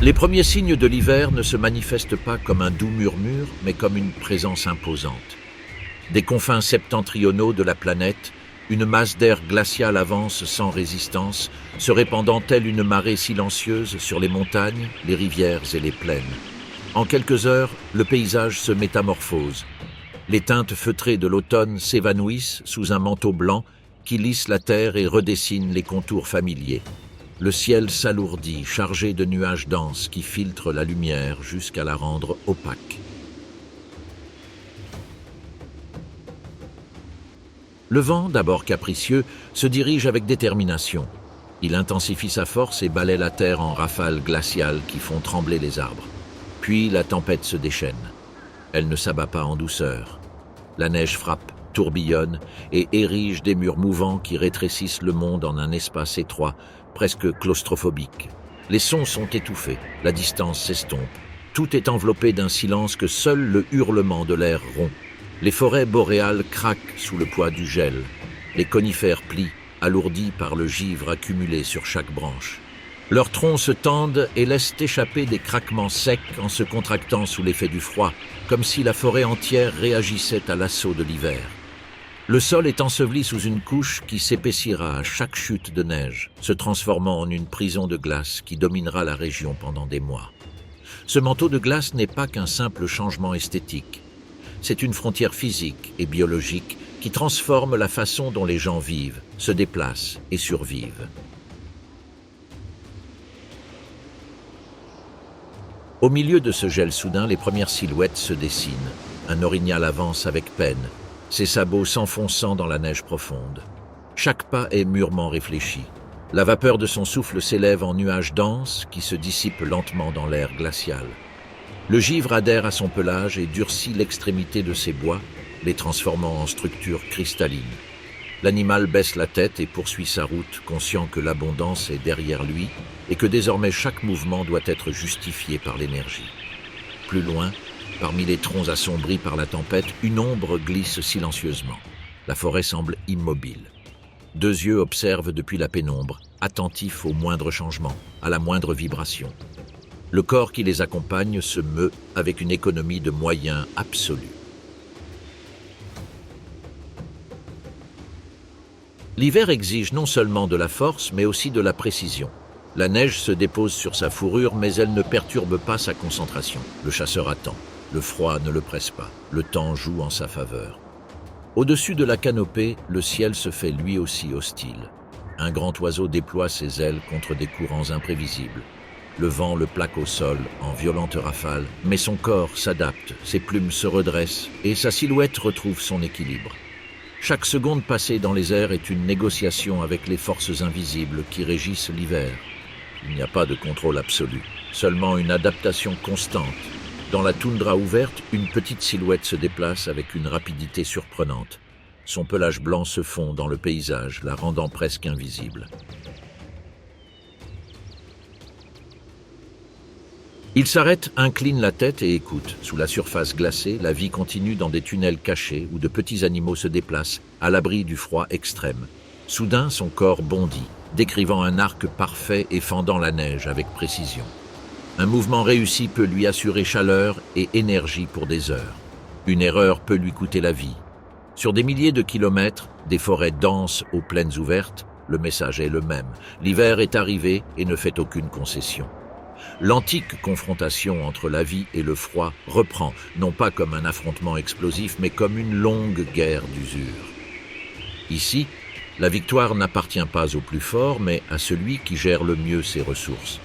Les premiers signes de l'hiver ne se manifestent pas comme un doux murmure, mais comme une présence imposante. Des confins septentrionaux de la planète, une masse d'air glacial avance sans résistance, se répandant telle une marée silencieuse sur les montagnes, les rivières et les plaines. En quelques heures, le paysage se métamorphose. Les teintes feutrées de l'automne s'évanouissent sous un manteau blanc qui lisse la terre et redessine les contours familiers. Le ciel s'alourdit, chargé de nuages denses qui filtrent la lumière jusqu'à la rendre opaque. Le vent, d'abord capricieux, se dirige avec détermination. Il intensifie sa force et balaie la terre en rafales glaciales qui font trembler les arbres. Puis la tempête se déchaîne. Elle ne s'abat pas en douceur. La neige frappe, tourbillonne et érige des murs mouvants qui rétrécissent le monde en un espace étroit, presque claustrophobique. Les sons sont étouffés, la distance s'estompe. Tout est enveloppé d'un silence que seul le hurlement de l'air rompt. Les forêts boréales craquent sous le poids du gel. Les conifères plient, alourdis par le givre accumulé sur chaque branche. Leurs troncs se tendent et laissent échapper des craquements secs en se contractant sous l'effet du froid, comme si la forêt entière réagissait à l'assaut de l'hiver. Le sol est enseveli sous une couche qui s'épaissira à chaque chute de neige, se transformant en une prison de glace qui dominera la région pendant des mois. Ce manteau de glace n'est pas qu'un simple changement esthétique. C'est une frontière physique et biologique qui transforme la façon dont les gens vivent, se déplacent et survivent. Au milieu de ce gel soudain, les premières silhouettes se dessinent. Un orignal avance avec peine, ses sabots s'enfonçant dans la neige profonde. Chaque pas est mûrement réfléchi. La vapeur de son souffle s'élève en nuages denses qui se dissipent lentement dans l'air glacial. Le givre adhère à son pelage et durcit l'extrémité de ses bois, les transformant en structures cristallines. L'animal baisse la tête et poursuit sa route, conscient que l'abondance est derrière lui et que désormais chaque mouvement doit être justifié par l'énergie. Plus loin, parmi les troncs assombris par la tempête, une ombre glisse silencieusement. La forêt semble immobile. Deux yeux observent depuis la pénombre, attentifs au moindre changement, à la moindre vibration. Le corps qui les accompagne se meut avec une économie de moyens absolue. L'hiver exige non seulement de la force, mais aussi de la précision. La neige se dépose sur sa fourrure, mais elle ne perturbe pas sa concentration. Le chasseur attend. Le froid ne le presse pas. Le temps joue en sa faveur. Au-dessus de la canopée, le ciel se fait lui aussi hostile. Un grand oiseau déploie ses ailes contre des courants imprévisibles. Le vent le plaque au sol en violentes rafales, mais son corps s'adapte, ses plumes se redressent et sa silhouette retrouve son équilibre. Chaque seconde passée dans les airs est une négociation avec les forces invisibles qui régissent l'hiver. Il n'y a pas de contrôle absolu, seulement une adaptation constante. Dans la toundra ouverte, une petite silhouette se déplace avec une rapidité surprenante. Son pelage blanc se fond dans le paysage, la rendant presque invisible. Il s'arrête, incline la tête et écoute. Sous la surface glacée, la vie continue dans des tunnels cachés où de petits animaux se déplacent, à l'abri du froid extrême. Soudain, son corps bondit, décrivant un arc parfait et fendant la neige avec précision. Un mouvement réussi peut lui assurer chaleur et énergie pour des heures. Une erreur peut lui coûter la vie. Sur des milliers de kilomètres, des forêts denses aux plaines ouvertes, le message est le même. L'hiver est arrivé et ne fait aucune concession. L'antique confrontation entre la vie et le froid reprend, non pas comme un affrontement explosif, mais comme une longue guerre d'usure. Ici, la victoire n'appartient pas au plus fort, mais à celui qui gère le mieux ses ressources.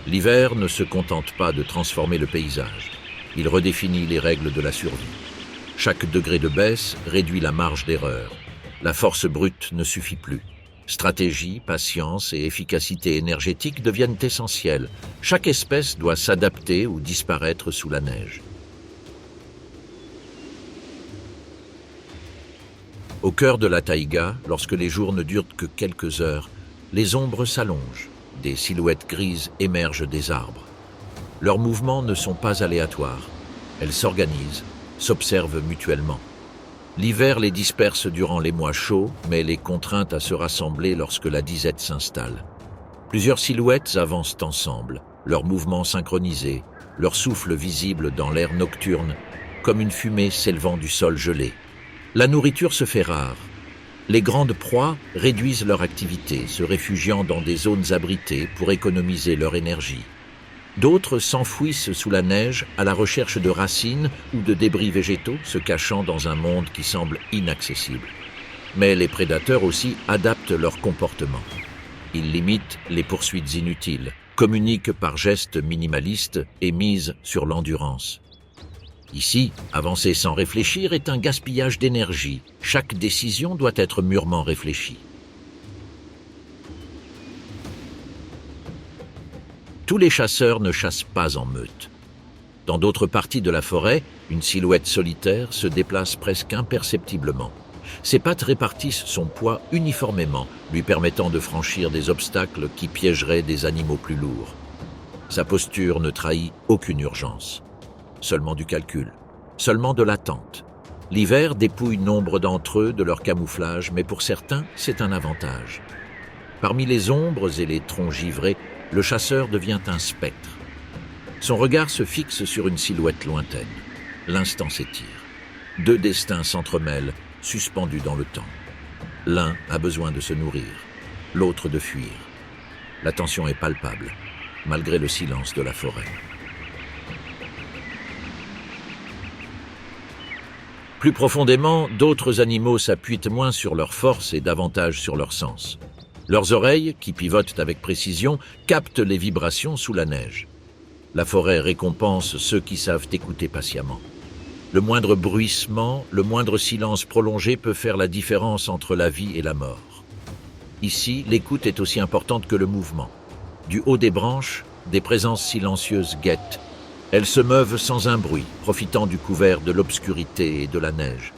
L'hiver ne se contente pas de transformer le paysage. Il redéfinit les règles de la survie. Chaque degré de baisse réduit la marge d'erreur. La force brute ne suffit plus. Stratégie, patience et efficacité énergétique deviennent essentielles. Chaque espèce doit s'adapter ou disparaître sous la neige. Au cœur de la taïga, lorsque les jours ne durent que quelques heures, les ombres s'allongent. Des silhouettes grises émergent des arbres. Leurs mouvements ne sont pas aléatoires. Elles s'organisent, s'observent mutuellement. L'hiver les disperse durant les mois chauds, mais les contraint à se rassembler lorsque la disette s'installe. Plusieurs silhouettes avancent ensemble, leurs mouvements synchronisés, leur souffle visible dans l'air nocturne, comme une fumée s'élevant du sol gelé. La nourriture se fait rare. Les grandes proies réduisent leur activité, se réfugiant dans des zones abritées pour économiser leur énergie. D'autres s'enfouissent sous la neige à la recherche de racines ou de débris végétaux, se cachant dans un monde qui semble inaccessible. Mais les prédateurs aussi adaptent leur comportement. Ils limitent les poursuites inutiles, communiquent par gestes minimalistes et misent sur l'endurance. Ici, avancer sans réfléchir est un gaspillage d'énergie. Chaque décision doit être mûrement réfléchie. Tous les chasseurs ne chassent pas en meute. Dans d'autres parties de la forêt, une silhouette solitaire se déplace presque imperceptiblement. Ses pattes répartissent son poids uniformément, lui permettant de franchir des obstacles qui piégeraient des animaux plus lourds. Sa posture ne trahit aucune urgence. Seulement du calcul, seulement de l'attente. L'hiver dépouille nombre d'entre eux de leur camouflage, mais pour certains, c'est un avantage. Parmi les ombres et les troncs givrés, le chasseur devient un spectre. Son regard se fixe sur une silhouette lointaine. L'instant s'étire. Deux destins s'entremêlent, suspendus dans le temps. L'un a besoin de se nourrir, l'autre de fuir. La tension est palpable, malgré le silence de la forêt. Plus profondément, d'autres animaux s'appuient moins sur leur force et davantage sur leur sens. Leurs oreilles, qui pivotent avec précision, captent les vibrations sous la neige. La forêt récompense ceux qui savent écouter patiemment. Le moindre bruissement, le moindre silence prolongé peut faire la différence entre la vie et la mort. Ici, l'écoute est aussi importante que le mouvement. Du haut des branches, des présences silencieuses guettent. Elles se meuvent sans un bruit, profitant du couvert de l'obscurité et de la neige.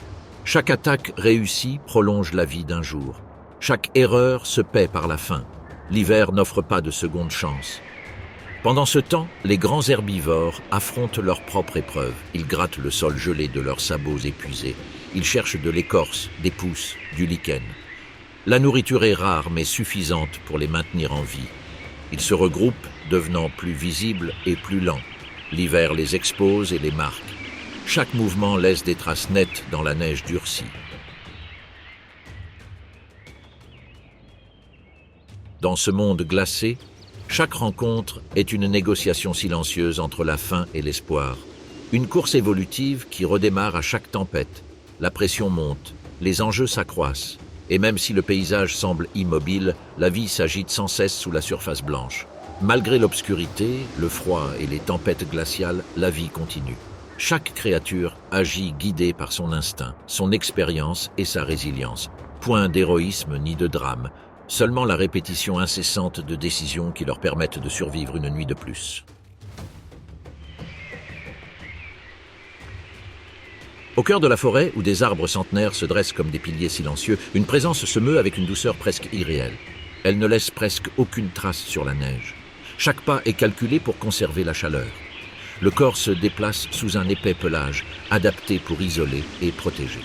Chaque attaque réussie prolonge la vie d'un jour. Chaque erreur se paie par la fin. L'hiver n'offre pas de seconde chance. Pendant ce temps, les grands herbivores affrontent leur propre épreuve. Ils grattent le sol gelé de leurs sabots épuisés. Ils cherchent de l'écorce, des pousses, du lichen. La nourriture est rare mais suffisante pour les maintenir en vie. Ils se regroupent, devenant plus visibles et plus lents. L'hiver les expose et les marque. Chaque mouvement laisse des traces nettes dans la neige durcie. Dans ce monde glacé, chaque rencontre est une négociation silencieuse entre la faim et l'espoir. Une course évolutive qui redémarre à chaque tempête. La pression monte, les enjeux s'accroissent. Et même si le paysage semble immobile, la vie s'agite sans cesse sous la surface blanche. Malgré l'obscurité, le froid et les tempêtes glaciales, la vie continue. Chaque créature agit guidée par son instinct, son expérience et sa résilience. Point d'héroïsme ni de drame. Seulement la répétition incessante de décisions qui leur permettent de survivre une nuit de plus. Au cœur de la forêt, où des arbres centenaires se dressent comme des piliers silencieux, une présence se meut avec une douceur presque irréelle. Elle ne laisse presque aucune trace sur la neige. Chaque pas est calculé pour conserver la chaleur. Le corps se déplace sous un épais pelage, adapté pour isoler et protéger.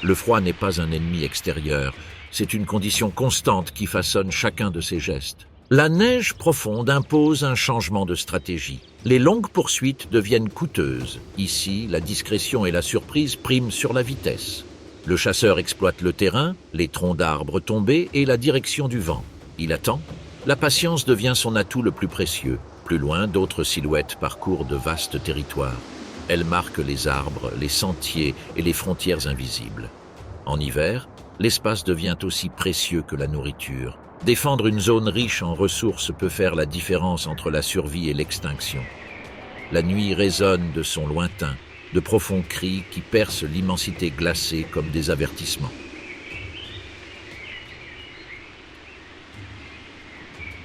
Le froid n'est pas un ennemi extérieur. C'est une condition constante qui façonne chacun de ses gestes. La neige profonde impose un changement de stratégie. Les longues poursuites deviennent coûteuses. Ici, la discrétion et la surprise priment sur la vitesse. Le chasseur exploite le terrain, les troncs d'arbres tombés et la direction du vent. Il attend. La patience devient son atout le plus précieux. Plus loin, d'autres silhouettes parcourent de vastes territoires. Elles marquent les arbres, les sentiers et les frontières invisibles. En hiver, l'espace devient aussi précieux que la nourriture. Défendre une zone riche en ressources peut faire la différence entre la survie et l'extinction. La nuit résonne de sons lointains, de profonds cris qui percent l'immensité glacée comme des avertissements.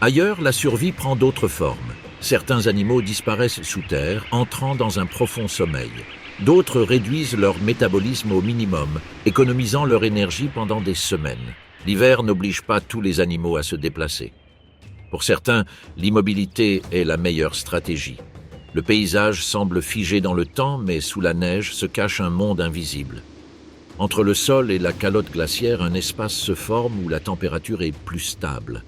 Ailleurs, la survie prend d'autres formes. Certains animaux disparaissent sous terre, entrant dans un profond sommeil. D'autres réduisent leur métabolisme au minimum, économisant leur énergie pendant des semaines. L'hiver n'oblige pas tous les animaux à se déplacer. Pour certains, l'immobilité est la meilleure stratégie. Le paysage semble figé dans le temps, mais sous la neige se cache un monde invisible. Entre le sol et la calotte glaciaire, un espace se forme où la température est plus stable.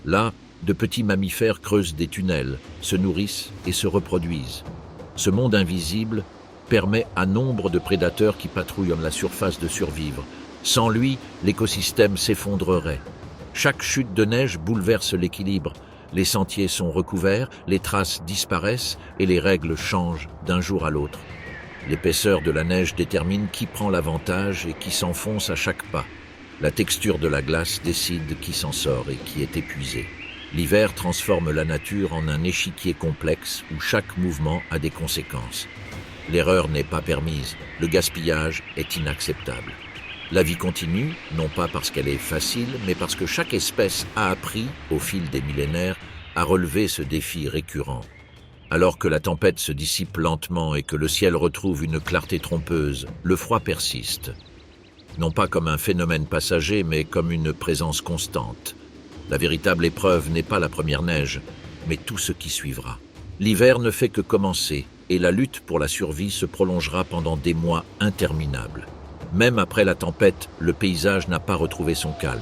Là, de petits mammifères creusent des tunnels, se nourrissent et se reproduisent. Ce monde invisible permet à nombre de prédateurs qui patrouillent la surface de survivre. Sans lui, l'écosystème s'effondrerait. Chaque chute de neige bouleverse l'équilibre. Les sentiers sont recouverts, les traces disparaissent et les règles changent d'un jour à l'autre. L'épaisseur de la neige détermine qui prend l'avantage et qui s'enfonce à chaque pas. La texture de la glace décide qui s'en sort et qui est épuisé. L'hiver transforme la nature en un échiquier complexe où chaque mouvement a des conséquences. L'erreur n'est pas permise, le gaspillage est inacceptable. La vie continue, non pas parce qu'elle est facile, mais parce que chaque espèce a appris, au fil des millénaires, à relever ce défi récurrent. Alors que la tempête se dissipe lentement et que le ciel retrouve une clarté trompeuse, le froid persiste. Non pas comme un phénomène passager, mais comme une présence constante. La véritable épreuve n'est pas la première neige, mais tout ce qui suivra. L'hiver ne fait que commencer, et la lutte pour la survie se prolongera pendant des mois interminables. Même après la tempête, le paysage n'a pas retrouvé son calme.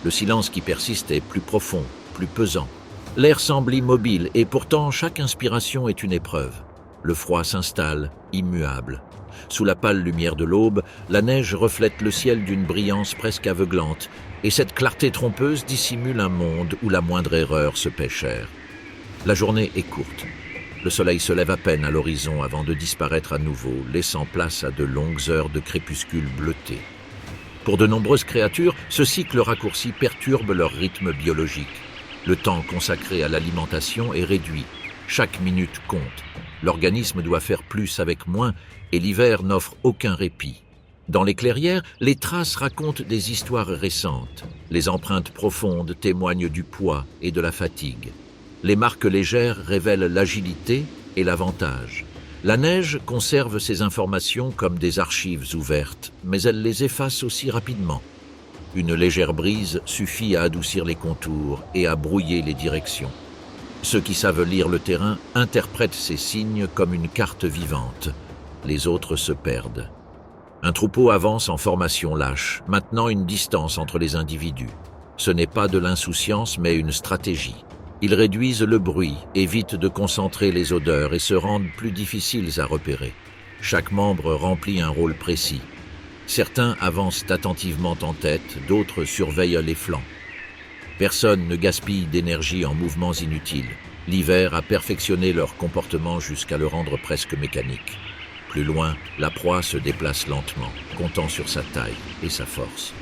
Le silence qui persiste est plus profond, plus pesant. L'air semble immobile et pourtant chaque inspiration est une épreuve. Le froid s'installe, immuable. Sous la pâle lumière de l'aube, la neige reflète le ciel d'une brillance presque aveuglante et cette clarté trompeuse dissimule un monde où la moindre erreur se paie cher. La journée est courte. Le soleil se lève à peine à l'horizon avant de disparaître à nouveau, laissant place à de longues heures de crépuscule bleuté. Pour de nombreuses créatures, ce cycle raccourci perturbe leur rythme biologique. Le temps consacré à l'alimentation est réduit. Chaque minute compte. L'organisme doit faire plus avec moins et l'hiver n'offre aucun répit. Dans les clairières, les traces racontent des histoires récentes. Les empreintes profondes témoignent du poids et de la fatigue. Les marques légères révèlent l'agilité et l'avantage. La neige conserve ces informations comme des archives ouvertes, mais elle les efface aussi rapidement. Une légère brise suffit à adoucir les contours et à brouiller les directions. Ceux qui savent lire le terrain interprètent ces signes comme une carte vivante. Les autres se perdent. Un troupeau avance en formation lâche, maintenant une distance entre les individus. Ce n'est pas de l'insouciance, mais une stratégie. Ils réduisent le bruit, évitent de concentrer les odeurs et se rendent plus difficiles à repérer. Chaque membre remplit un rôle précis. Certains avancent attentivement en tête, d'autres surveillent les flancs. Personne ne gaspille d'énergie en mouvements inutiles. L'hiver a perfectionné leur comportement jusqu'à le rendre presque mécanique. Plus loin, la proie se déplace lentement, comptant sur sa taille et sa force.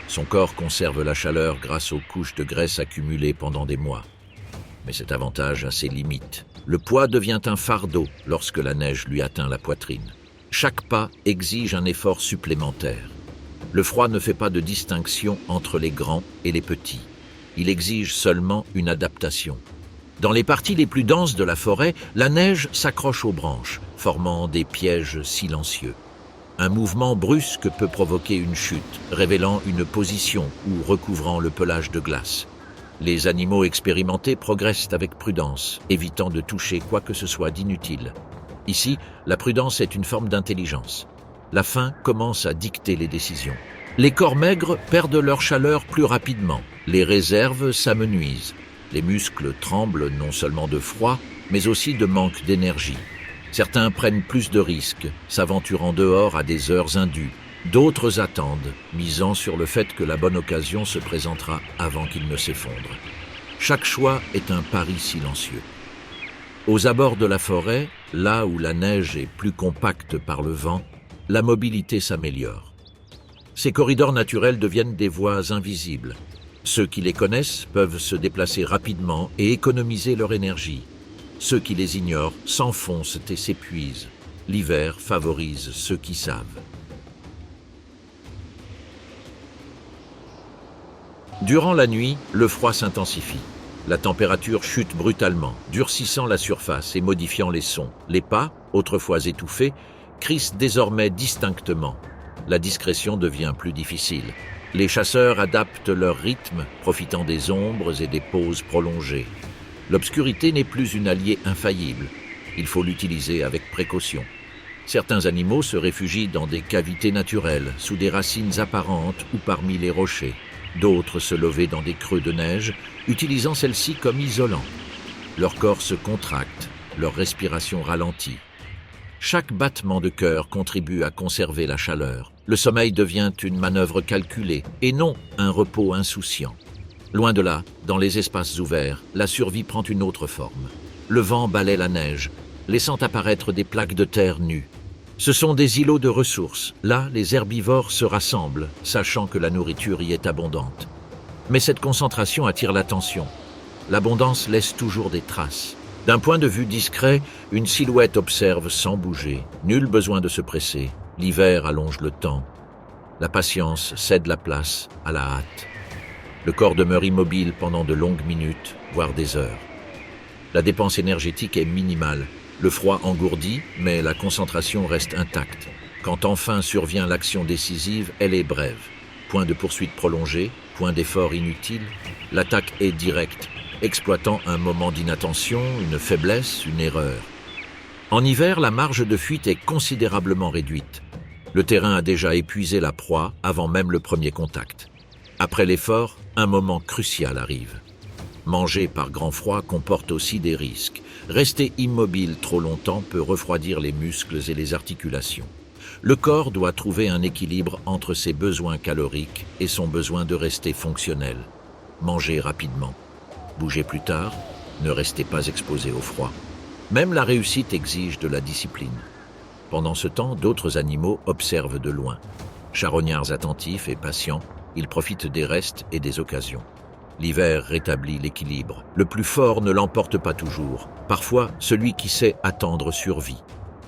Son corps conserve la chaleur grâce aux couches de graisse accumulées pendant des mois. Mais cet avantage a ses limites. Le poids devient un fardeau lorsque la neige lui atteint la poitrine. Chaque pas exige un effort supplémentaire. Le froid ne fait pas de distinction entre les grands et les petits. Il exige seulement une adaptation. Dans les parties les plus denses de la forêt, la neige s'accroche aux branches, formant des pièges silencieux. Un mouvement brusque peut provoquer une chute, révélant une position ou recouvrant le pelage de glace. Les animaux expérimentés progressent avec prudence, évitant de toucher quoi que ce soit d'inutile. Ici, la prudence est une forme d'intelligence. La faim commence à dicter les décisions. Les corps maigres perdent leur chaleur plus rapidement. Les réserves s'amenuisent. Les muscles tremblent non seulement de froid, mais aussi de manque d'énergie. Certains prennent plus de risques, s'aventurant dehors à des heures indues. D'autres attendent, misant sur le fait que la bonne occasion se présentera avant qu'il ne s'effondre. Chaque choix est un pari silencieux. Aux abords de la forêt, là où la neige est plus compacte par le vent, la mobilité s'améliore. Ces corridors naturels deviennent des voies invisibles. Ceux qui les connaissent peuvent se déplacer rapidement et économiser leur énergie. Ceux qui les ignorent s'enfoncent et s'épuisent. L'hiver favorise ceux qui savent. Durant la nuit, le froid s'intensifie. La température chute brutalement, durcissant la surface et modifiant les sons. Les pas, autrefois étouffés, crissent désormais distinctement. La discrétion devient plus difficile. Les chasseurs adaptent leur rythme, profitant des ombres et des pauses prolongées. L'obscurité n'est plus une alliée infaillible. Il faut l'utiliser avec précaution. Certains animaux se réfugient dans des cavités naturelles, sous des racines apparentes ou parmi les rochers. D'autres se lever dans des creux de neige, utilisant celles-ci comme isolant. Leur corps se contracte, leur respiration ralentit. Chaque battement de cœur contribue à conserver la chaleur. Le sommeil devient une manœuvre calculée et non un repos insouciant. Loin de là, dans les espaces ouverts, la survie prend une autre forme. Le vent balaie la neige, laissant apparaître des plaques de terre nues. Ce sont des îlots de ressources. Là, les herbivores se rassemblent, sachant que la nourriture y est abondante. Mais cette concentration attire l'attention. L'abondance laisse toujours des traces. D'un point de vue discret, une silhouette observe sans bouger. Nul besoin de se presser. L'hiver allonge le temps. La patience cède la place à la hâte. Le corps demeure immobile pendant de longues minutes, voire des heures. La dépense énergétique est minimale. Le froid engourdit, mais la concentration reste intacte. Quand enfin survient l'action décisive, elle est brève. Point de poursuite prolongé, point d'effort inutile. L'attaque est directe, exploitant un moment d'inattention, une faiblesse, une erreur. En hiver, la marge de fuite est considérablement réduite. Le terrain a déjà épuisé la proie avant même le premier contact. Après l'effort, un moment crucial arrive. Manger par grand froid comporte aussi des risques. Rester immobile trop longtemps peut refroidir les muscles et les articulations. Le corps doit trouver un équilibre entre ses besoins caloriques et son besoin de rester fonctionnel. Manger rapidement. Bouger plus tard, ne restez pas exposé au froid. Même la réussite exige de la discipline. Pendant ce temps, d'autres animaux observent de loin. Charognards attentifs et patients, ils profitent des restes et des occasions. L'hiver rétablit l'équilibre. Le plus fort ne l'emporte pas toujours. Parfois, celui qui sait attendre survit.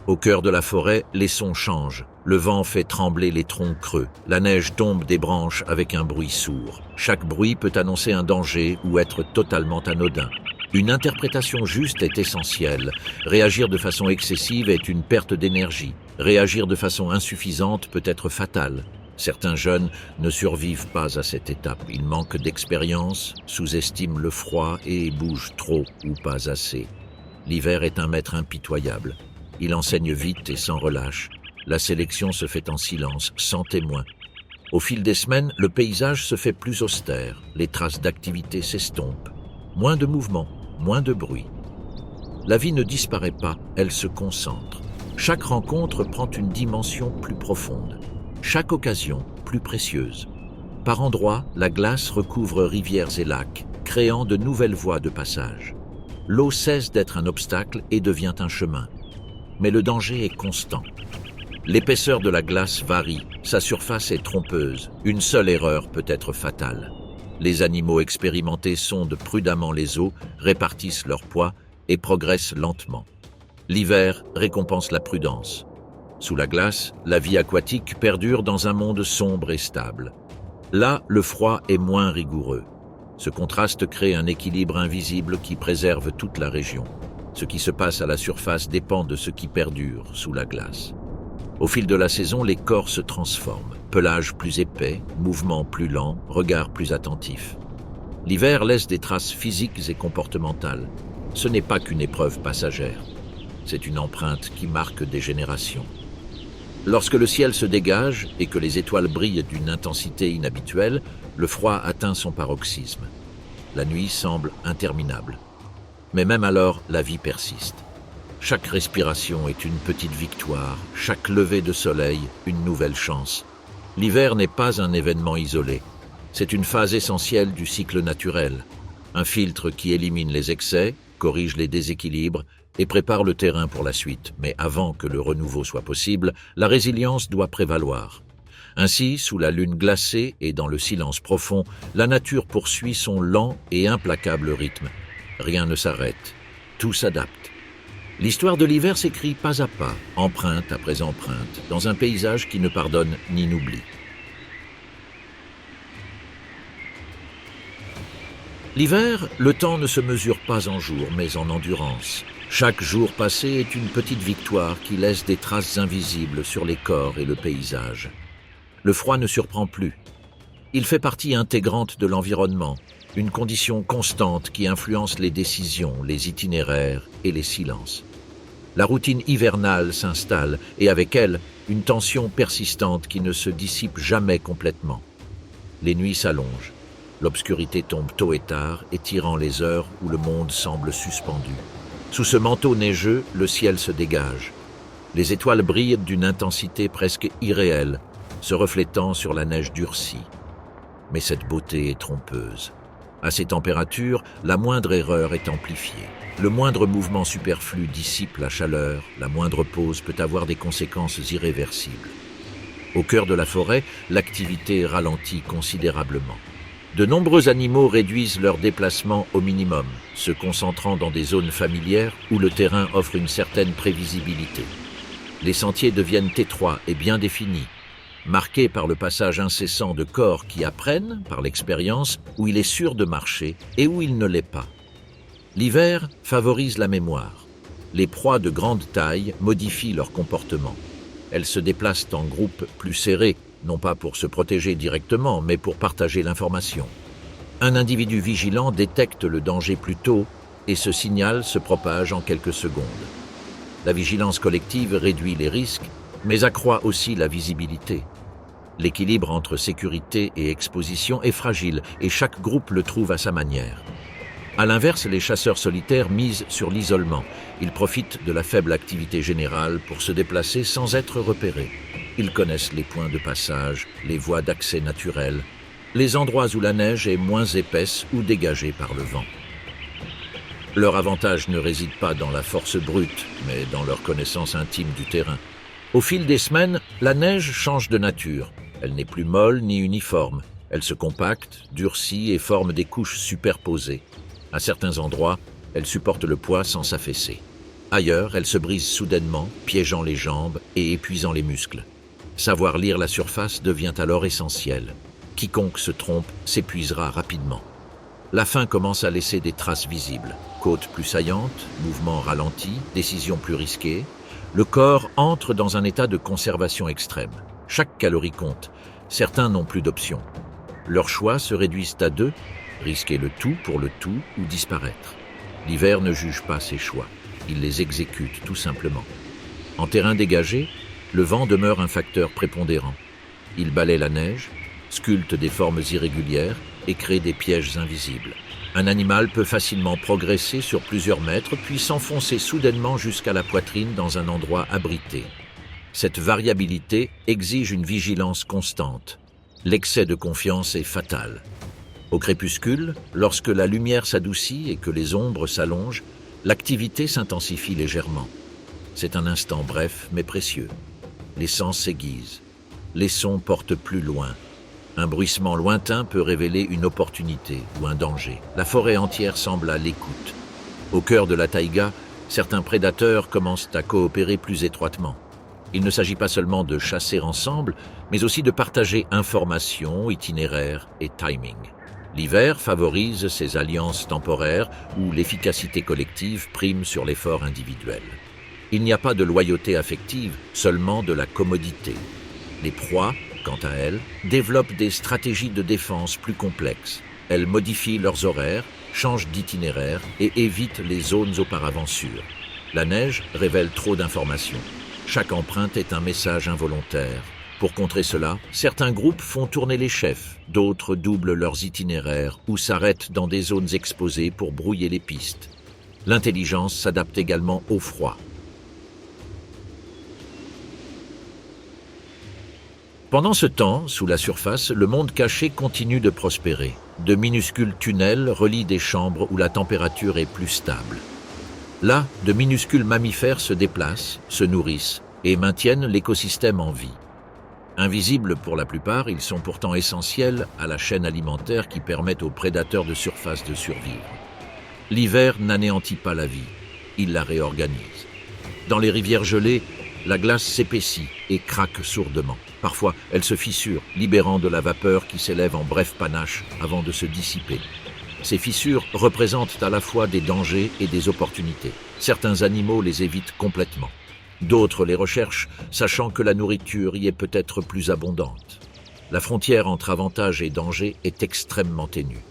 Au cœur de la forêt, les sons changent. Le vent fait trembler les troncs creux. La neige tombe des branches avec un bruit sourd. Chaque bruit peut annoncer un danger ou être totalement anodin. Une interprétation juste est essentielle. Réagir de façon excessive est une perte d'énergie. Réagir de façon insuffisante peut être fatal. Certains jeunes ne survivent pas à cette étape. Ils manquent d'expérience, sous-estiment le froid et bougent trop ou pas assez. L'hiver est un maître impitoyable. Il enseigne vite et sans relâche. La sélection se fait en silence, sans témoin. Au fil des semaines, le paysage se fait plus austère. Les traces d'activité s'estompent. Moins de mouvement, moins de bruit. La vie ne disparaît pas, elle se concentre. Chaque rencontre prend une dimension plus profonde. Chaque occasion plus précieuse. Par endroits, la glace recouvre rivières et lacs, créant de nouvelles voies de passage. L'eau cesse d'être un obstacle et devient un chemin. Mais le danger est constant. L'épaisseur de la glace varie, sa surface est trompeuse. Une seule erreur peut être fatale. Les animaux expérimentés sondent prudemment les eaux, répartissent leur poids et progressent lentement. L'hiver récompense la prudence. Sous la glace, la vie aquatique perdure dans un monde sombre et stable. Là, le froid est moins rigoureux. Ce contraste crée un équilibre invisible qui préserve toute la région. Ce qui se passe à la surface dépend de ce qui perdure sous la glace. Au fil de la saison, les corps se transforment. Pelage plus épais, mouvement plus lent, regard plus attentif. L'hiver laisse des traces physiques et comportementales. Ce n'est pas qu'une épreuve passagère. C'est une empreinte qui marque des générations. Lorsque le ciel se dégage et que les étoiles brillent d'une intensité inhabituelle, le froid atteint son paroxysme. La nuit semble interminable. Mais même alors, la vie persiste. Chaque respiration est une petite victoire, chaque lever de soleil, une nouvelle chance. L'hiver n'est pas un événement isolé. C'est une phase essentielle du cycle naturel. Un filtre qui élimine les excès, corrige les déséquilibres et prépare le terrain pour la suite. Mais avant que le renouveau soit possible, la résilience doit prévaloir. Ainsi, sous la lune glacée et dans le silence profond, la nature poursuit son lent et implacable rythme. Rien ne s'arrête, tout s'adapte. L'histoire de l'hiver s'écrit pas à pas, empreinte après empreinte, dans un paysage qui ne pardonne ni n'oublie. L'hiver, le temps ne se mesure pas en jours, mais en endurance. Chaque jour passé est une petite victoire qui laisse des traces invisibles sur les corps et le paysage. Le froid ne surprend plus. Il fait partie intégrante de l'environnement, une condition constante qui influence les décisions, les itinéraires et les silences. La routine hivernale s'installe et avec elle, une tension persistante qui ne se dissipe jamais complètement. Les nuits s'allongent. L'obscurité tombe tôt et tard, étirant les heures où le monde semble suspendu. Sous ce manteau neigeux, le ciel se dégage. Les étoiles brillent d'une intensité presque irréelle, se reflétant sur la neige durcie. Mais cette beauté est trompeuse. À ces températures, la moindre erreur est amplifiée. Le moindre mouvement superflu dissipe la chaleur, la moindre pause peut avoir des conséquences irréversibles. Au cœur de la forêt, l'activité ralentit considérablement. De nombreux animaux réduisent leurs déplacements au minimum, se concentrant dans des zones familières où le terrain offre une certaine prévisibilité. Les sentiers deviennent étroits et bien définis, marqués par le passage incessant de corps qui apprennent, par l'expérience, où il est sûr de marcher et où il ne l'est pas. L'hiver favorise la mémoire. Les proies de grande taille modifient leur comportement. Elles se déplacent en groupes plus serrés, non pas pour se protéger directement, mais pour partager l'information. Un individu vigilant détecte le danger plus tôt et ce signal se propage en quelques secondes. La vigilance collective réduit les risques, mais accroît aussi la visibilité. L'équilibre entre sécurité et exposition est fragile et chaque groupe le trouve à sa manière. À l'inverse, les chasseurs solitaires misent sur l'isolement. Ils profitent de la faible activité générale pour se déplacer sans être repérés. Ils connaissent les points de passage, les voies d'accès naturelles, les endroits où la neige est moins épaisse ou dégagée par le vent. Leur avantage ne réside pas dans la force brute, mais dans leur connaissance intime du terrain. Au fil des semaines, la neige change de nature. Elle n'est plus molle ni uniforme. Elle se compacte, durcit et forme des couches superposées. À certains endroits, elle supporte le poids sans s'affaisser. Ailleurs, elle se brise soudainement, piégeant les jambes et épuisant les muscles. Savoir lire la surface devient alors essentiel. Quiconque se trompe s'épuisera rapidement. La faim commence à laisser des traces visibles. Côtes plus saillantes, mouvements ralentis, décisions plus risquées. Le corps entre dans un état de conservation extrême. Chaque calorie compte. Certains n'ont plus d'option. Leurs choix se réduisent à deux, risquer le tout pour le tout ou disparaître. L'hiver ne juge pas ses choix. Il les exécute tout simplement. En terrain dégagé, le vent demeure un facteur prépondérant. Il balaie la neige, sculpte des formes irrégulières et crée des pièges invisibles. Un animal peut facilement progresser sur plusieurs mètres puis s'enfoncer soudainement jusqu'à la poitrine dans un endroit abrité. Cette variabilité exige une vigilance constante. L'excès de confiance est fatal. Au crépuscule, lorsque la lumière s'adoucit et que les ombres s'allongent, l'activité s'intensifie légèrement. C'est un instant bref mais précieux. Les sens s'aiguisent. Les sons portent plus loin. Un bruissement lointain peut révéler une opportunité ou un danger. La forêt entière semble à l'écoute. Au cœur de la taïga, certains prédateurs commencent à coopérer plus étroitement. Il ne s'agit pas seulement de chasser ensemble, mais aussi de partager informations, itinéraires et timing. L'hiver favorise ces alliances temporaires où l'efficacité collective prime sur l'effort individuel. Il n'y a pas de loyauté affective, seulement de la commodité. Les proies, quant à elles, développent des stratégies de défense plus complexes. Elles modifient leurs horaires, changent d'itinéraire et évitent les zones auparavant sûres. La neige révèle trop d'informations. Chaque empreinte est un message involontaire. Pour contrer cela, certains groupes font tourner les chefs, d'autres doublent leurs itinéraires ou s'arrêtent dans des zones exposées pour brouiller les pistes. L'intelligence s'adapte également au froid. Pendant ce temps, sous la surface, le monde caché continue de prospérer. De minuscules tunnels relient des chambres où la température est plus stable. Là, de minuscules mammifères se déplacent, se nourrissent et maintiennent l'écosystème en vie. Invisibles pour la plupart, ils sont pourtant essentiels à la chaîne alimentaire qui permet aux prédateurs de surface de survivre. L'hiver n'anéantit pas la vie, il la réorganise. Dans les rivières gelées, la glace s'épaissit et craque sourdement. Parfois, elle se fissure, libérant de la vapeur qui s'élève en bref panache avant de se dissiper. Ces fissures représentent à la fois des dangers et des opportunités. Certains animaux les évitent complètement. D'autres les recherchent, sachant que la nourriture y est peut-être plus abondante. La frontière entre avantages et dangers est extrêmement ténue.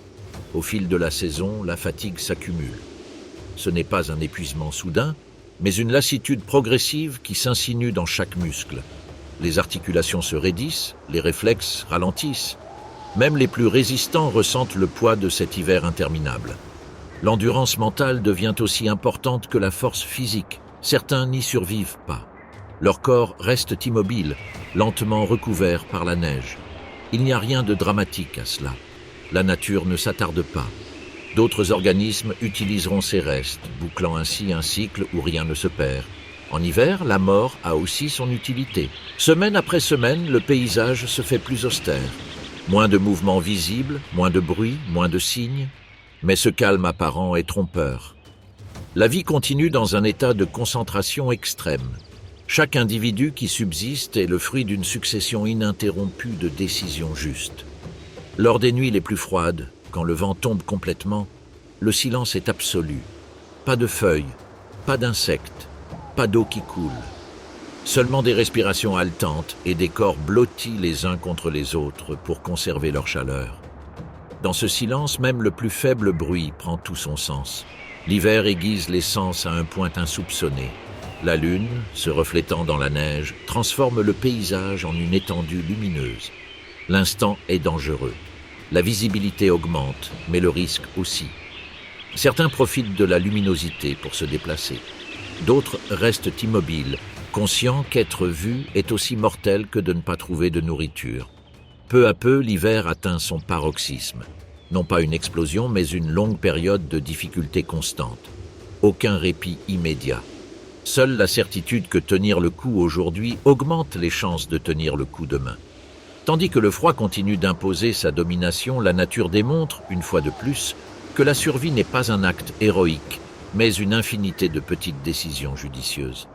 Au fil de la saison, la fatigue s'accumule. Ce n'est pas un épuisement soudain, mais une lassitude progressive qui s'insinue dans chaque muscle. Les articulations se raidissent, les réflexes ralentissent. Même les plus résistants ressentent le poids de cet hiver interminable. L'endurance mentale devient aussi importante que la force physique. Certains n'y survivent pas. Leur corps reste immobile, lentement recouvert par la neige. Il n'y a rien de dramatique à cela. La nature ne s'attarde pas. D'autres organismes utiliseront ces restes, bouclant ainsi un cycle où rien ne se perd. En hiver, la mort a aussi son utilité. Semaine après semaine, le paysage se fait plus austère. Moins de mouvements visibles, moins de bruit, moins de signes. Mais ce calme apparent est trompeur. La vie continue dans un état de concentration extrême. Chaque individu qui subsiste est le fruit d'une succession ininterrompue de décisions justes. Lors des nuits les plus froides, quand le vent tombe complètement, le silence est absolu. Pas de feuilles, pas d'insectes, pas d'eau qui coule. Seulement des respirations haletantes et des corps blottis les uns contre les autres pour conserver leur chaleur. Dans ce silence, même le plus faible bruit prend tout son sens. L'hiver aiguise les sens à un point insoupçonné. La lune, se reflétant dans la neige, transforme le paysage en une étendue lumineuse. L'instant est dangereux. La visibilité augmente, mais le risque aussi. Certains profitent de la luminosité pour se déplacer. D'autres restent immobiles, conscients qu'être vu est aussi mortel que de ne pas trouver de nourriture. Peu à peu, l'hiver atteint son paroxysme. Non pas une explosion, mais une longue période de difficulté constante. Aucun répit immédiat. Seule la certitude que tenir le coup aujourd'hui augmente les chances de tenir le coup demain. Tandis que le froid continue d'imposer sa domination, la nature démontre, une fois de plus, que la survie n'est pas un acte héroïque, mais une infinité de petites décisions judicieuses.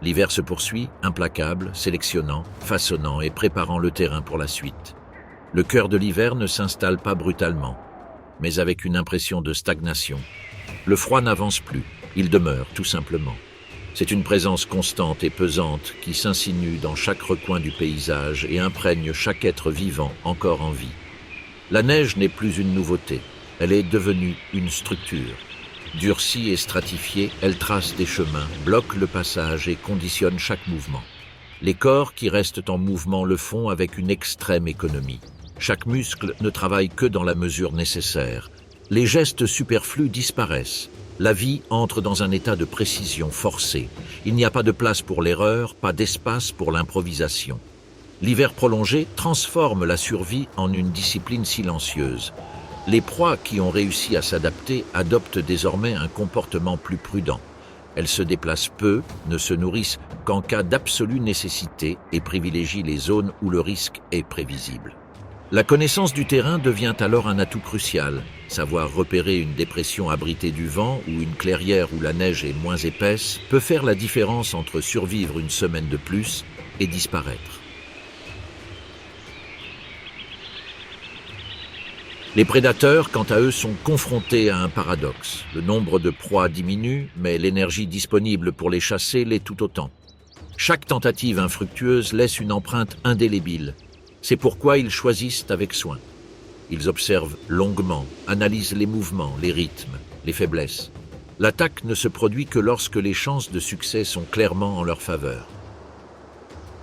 L'hiver se poursuit, implacable, sélectionnant, façonnant et préparant le terrain pour la suite. Le cœur de l'hiver ne s'installe pas brutalement, mais avec une impression de stagnation. Le froid n'avance plus, il demeure tout simplement. C'est une présence constante et pesante qui s'insinue dans chaque recoin du paysage et imprègne chaque être vivant encore en vie. La neige n'est plus une nouveauté, elle est devenue une structure. Durcie et stratifiée, elle trace des chemins, bloque le passage et conditionne chaque mouvement. Les corps qui restent en mouvement le font avec une extrême économie. Chaque muscle ne travaille que dans la mesure nécessaire. Les gestes superflus disparaissent. La vie entre dans un état de précision forcée. Il n'y a pas de place pour l'erreur, pas d'espace pour l'improvisation. L'hiver prolongé transforme la survie en une discipline silencieuse. Les proies qui ont réussi à s'adapter adoptent désormais un comportement plus prudent. Elles se déplacent peu, ne se nourrissent qu'en cas d'absolue nécessité et privilégient les zones où le risque est prévisible. La connaissance du terrain devient alors un atout crucial. Savoir repérer une dépression abritée du vent ou une clairière où la neige est moins épaisse peut faire la différence entre survivre une semaine de plus et disparaître. Les prédateurs, quant à eux, sont confrontés à un paradoxe. Le nombre de proies diminue, mais l'énergie disponible pour les chasser l'est tout autant. Chaque tentative infructueuse laisse une empreinte indélébile. C'est pourquoi ils choisissent avec soin. Ils observent longuement, analysent les mouvements, les rythmes, les faiblesses. L'attaque ne se produit que lorsque les chances de succès sont clairement en leur faveur.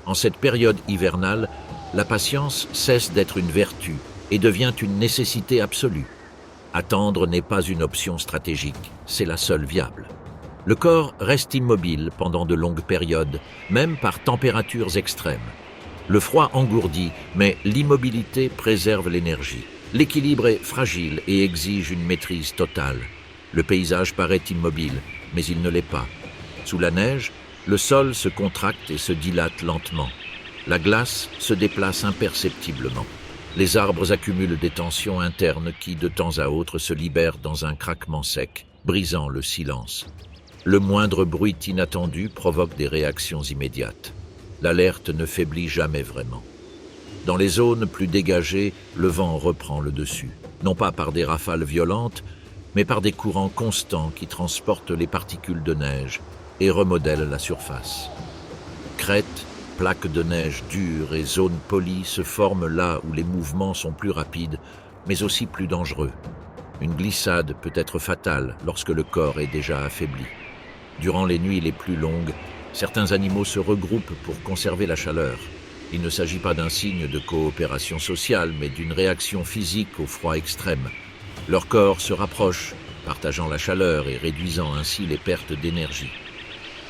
En cette période hivernale, la patience cesse d'être une vertu et devient une nécessité absolue. Attendre n'est pas une option stratégique, c'est la seule viable. Le corps reste immobile pendant de longues périodes, même par températures extrêmes. Le froid engourdit, mais l'immobilité préserve l'énergie. L'équilibre est fragile et exige une maîtrise totale. Le paysage paraît immobile, mais il ne l'est pas. Sous la neige, le sol se contracte et se dilate lentement. La glace se déplace imperceptiblement. Les arbres accumulent des tensions internes qui, de temps à autre, se libèrent dans un craquement sec, brisant le silence. Le moindre bruit inattendu provoque des réactions immédiates. L'alerte ne faiblit jamais vraiment. Dans les zones plus dégagées, le vent reprend le dessus, non pas par des rafales violentes, mais par des courants constants qui transportent les particules de neige et remodèlent la surface. Crêtes, plaques de neige dures et zones polies se forment là où les mouvements sont plus rapides, mais aussi plus dangereux. Une glissade peut être fatale lorsque le corps est déjà affaibli. Durant les nuits les plus longues, certains animaux se regroupent pour conserver la chaleur. Il ne s'agit pas d'un signe de coopération sociale, mais d'une réaction physique au froid extrême. Leurs corps se rapprochent, partageant la chaleur et réduisant ainsi les pertes d'énergie.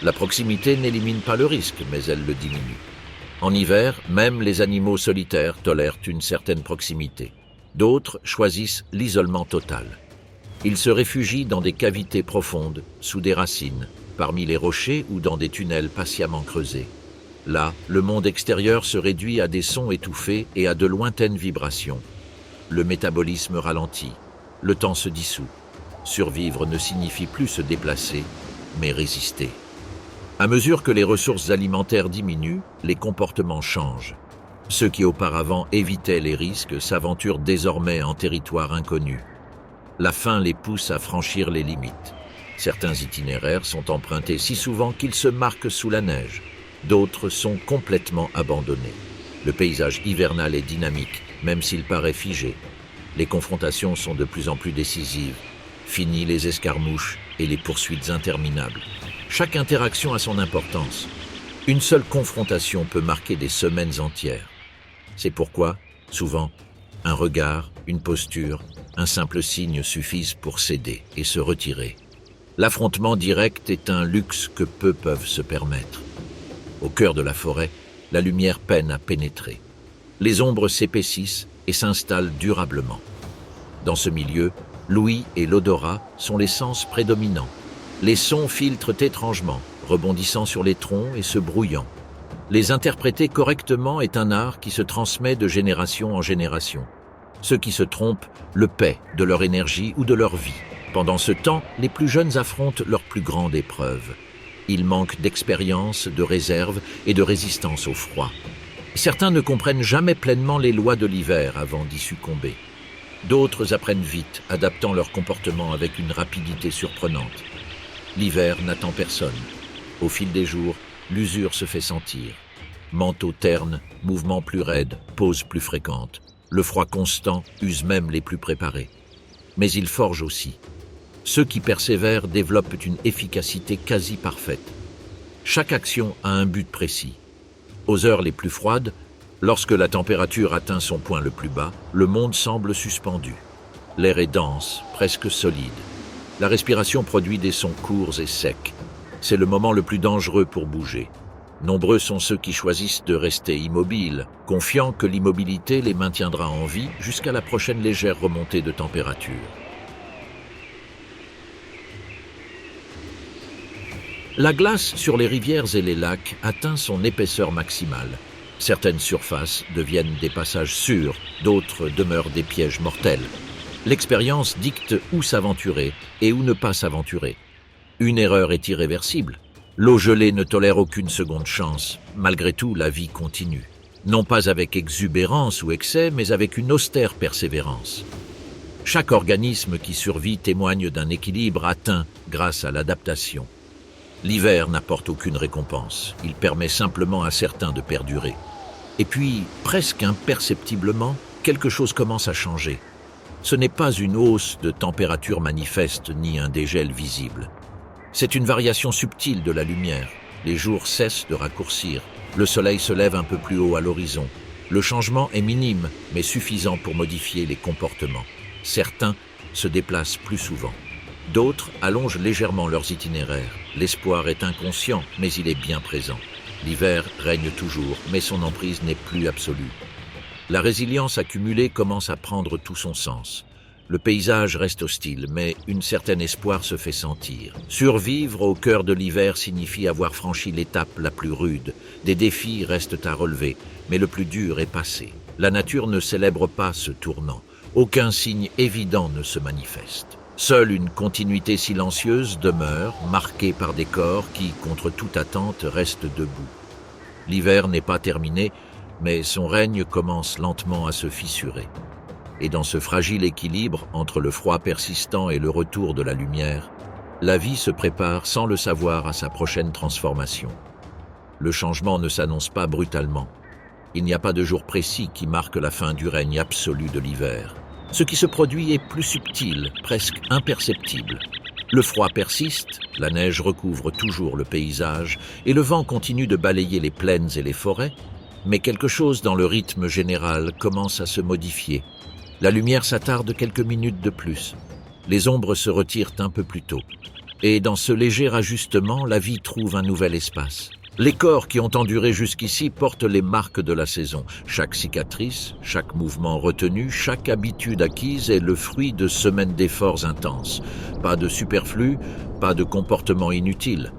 La proximité n'élimine pas le risque, mais elle le diminue. En hiver, même les animaux solitaires tolèrent une certaine proximité. D'autres choisissent l'isolement total. Ils se réfugient dans des cavités profondes, sous des racines, parmi les rochers ou dans des tunnels patiemment creusés. Là, le monde extérieur se réduit à des sons étouffés et à de lointaines vibrations. Le métabolisme ralentit, le temps se dissout. Survivre ne signifie plus se déplacer, mais résister. À mesure que les ressources alimentaires diminuent, les comportements changent. Ceux qui auparavant évitaient les risques s'aventurent désormais en territoire inconnu. La faim les pousse à franchir les limites. Certains itinéraires sont empruntés si souvent qu'ils se marquent sous la neige. D'autres sont complètement abandonnés. Le paysage hivernal est dynamique, même s'il paraît figé. Les confrontations sont de plus en plus décisives. Fini les escarmouches et les poursuites interminables. Chaque interaction a son importance. Une seule confrontation peut marquer des semaines entières. C'est pourquoi, souvent, un regard, une posture, un simple signe suffisent pour céder et se retirer. L'affrontement direct est un luxe que peu peuvent se permettre. Au cœur de la forêt, la lumière peine à pénétrer. Les ombres s'épaississent et s'installent durablement. Dans ce milieu, l'ouïe et l'odorat sont les sens prédominants. Les sons filtrent étrangement, rebondissant sur les troncs et se brouillant. Les interpréter correctement est un art qui se transmet de génération en génération. Ceux qui se trompent le paient de leur énergie ou de leur vie. Pendant ce temps, les plus jeunes affrontent leur plus grande épreuve. Ils manquent d'expérience, de réserve et de résistance au froid. Certains ne comprennent jamais pleinement les lois de l'hiver avant d'y succomber. D'autres apprennent vite, adaptant leur comportement avec une rapidité surprenante. L'hiver n'attend personne. Au fil des jours, l'usure se fait sentir. Manteau terne, mouvements plus raides, pauses plus fréquentes. Le froid constant use même les plus préparés. Mais il forge aussi. Ceux qui persévèrent développent une efficacité quasi parfaite. Chaque action a un but précis. Aux heures les plus froides, lorsque la température atteint son point le plus bas, le monde semble suspendu. L'air est dense, presque solide. La respiration produit des sons courts et secs. C'est le moment le plus dangereux pour bouger. Nombreux sont ceux qui choisissent de rester immobiles, confiants que l'immobilité les maintiendra en vie jusqu'à la prochaine légère remontée de température. La glace sur les rivières et les lacs atteint son épaisseur maximale. Certaines surfaces deviennent des passages sûrs, d'autres demeurent des pièges mortels. L'expérience dicte où s'aventurer et où ne pas s'aventurer. Une erreur est irréversible. L'eau gelée ne tolère aucune seconde chance. Malgré tout, la vie continue. Non pas avec exubérance ou excès, mais avec une austère persévérance. Chaque organisme qui survit témoigne d'un équilibre atteint grâce à l'adaptation. L'hiver n'apporte aucune récompense. Il permet simplement à certains de perdurer. Et puis, presque imperceptiblement, quelque chose commence à changer. Ce n'est pas une hausse de température manifeste ni un dégel visible. C'est une variation subtile de la lumière. Les jours cessent de raccourcir. Le soleil se lève un peu plus haut à l'horizon. Le changement est minime, mais suffisant pour modifier les comportements. Certains se déplacent plus souvent. D'autres allongent légèrement leurs itinéraires. L'espoir est inconscient, mais il est bien présent. L'hiver règne toujours, mais son emprise n'est plus absolue. La résilience accumulée commence à prendre tout son sens. Le paysage reste hostile, mais un certain espoir se fait sentir. Survivre au cœur de l'hiver signifie avoir franchi l'étape la plus rude. Des défis restent à relever, mais le plus dur est passé. La nature ne célèbre pas ce tournant. Aucun signe évident ne se manifeste. Seule une continuité silencieuse demeure, marquée par des corps qui, contre toute attente, restent debout. L'hiver n'est pas terminé, mais son règne commence lentement à se fissurer. Et dans ce fragile équilibre entre le froid persistant et le retour de la lumière, la vie se prépare sans le savoir à sa prochaine transformation. Le changement ne s'annonce pas brutalement. Il n'y a pas de jour précis qui marque la fin du règne absolu de l'hiver. Ce qui se produit est plus subtil, presque imperceptible. Le froid persiste, la neige recouvre toujours le paysage et le vent continue de balayer les plaines et les forêts, mais quelque chose dans le rythme général commence à se modifier. La lumière s'attarde quelques minutes de plus. Les ombres se retirent un peu plus tôt. Et dans ce léger ajustement, la vie trouve un nouvel espace. Les corps qui ont enduré jusqu'ici portent les marques de la saison. Chaque cicatrice, chaque mouvement retenu, chaque habitude acquise est le fruit de semaines d'efforts intenses. Pas de superflu, pas de comportement inutile.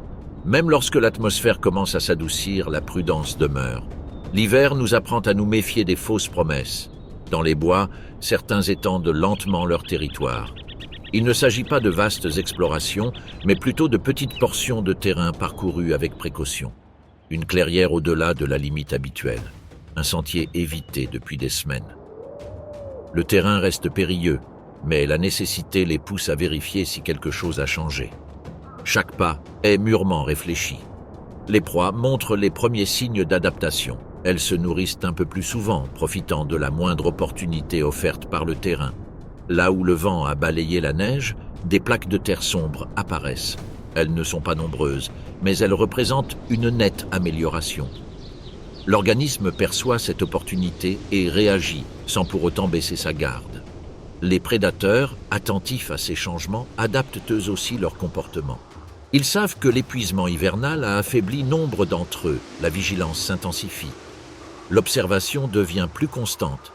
Même lorsque l'atmosphère commence à s'adoucir, la prudence demeure. L'hiver nous apprend à nous méfier des fausses promesses. Dans les bois, certains étendent lentement leur territoire. Il ne s'agit pas de vastes explorations, mais plutôt de petites portions de terrain parcourues avec précaution. Une clairière au-delà de la limite habituelle, un sentier évité depuis des semaines. Le terrain reste périlleux, mais la nécessité les pousse à vérifier si quelque chose a changé. Chaque pas est mûrement réfléchi. Les proies montrent les premiers signes d'adaptation. Elles se nourrissent un peu plus souvent, profitant de la moindre opportunité offerte par le terrain. Là où le vent a balayé la neige, des plaques de terre sombre apparaissent. Elles ne sont pas nombreuses, mais elles représentent une nette amélioration. L'organisme perçoit cette opportunité et réagit, sans pour autant baisser sa garde. Les prédateurs, attentifs à ces changements, adaptent eux aussi leur comportement. Ils savent que l'épuisement hivernal a affaibli nombre d'entre eux, la vigilance s'intensifie. L'observation devient plus constante.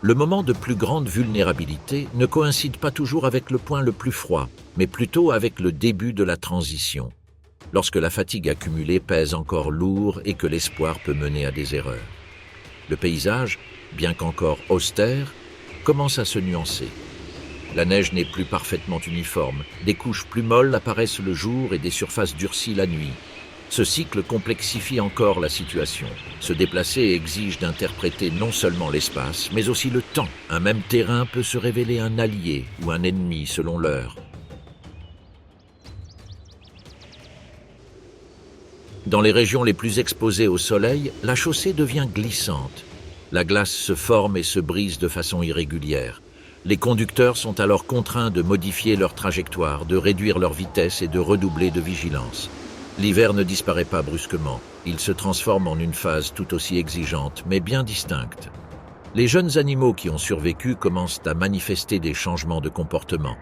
Le moment de plus grande vulnérabilité ne coïncide pas toujours avec le point le plus froid, mais plutôt avec le début de la transition, lorsque la fatigue accumulée pèse encore lourd et que l'espoir peut mener à des erreurs. Le paysage, bien qu'encore austère, commence à se nuancer. La neige n'est plus parfaitement uniforme, des couches plus molles apparaissent le jour et des surfaces durcies la nuit. Ce cycle complexifie encore la situation. Se déplacer exige d'interpréter non seulement l'espace, mais aussi le temps. Un même terrain peut se révéler un allié ou un ennemi selon l'heure. Dans les régions les plus exposées au soleil, la chaussée devient glissante. La glace se forme et se brise de façon irrégulière. Les conducteurs sont alors contraints de modifier leur trajectoire, de réduire leur vitesse et de redoubler de vigilance. L'hiver ne disparaît pas brusquement, il se transforme en une phase tout aussi exigeante, mais bien distincte. Les jeunes animaux qui ont survécu commencent à manifester des changements de comportement.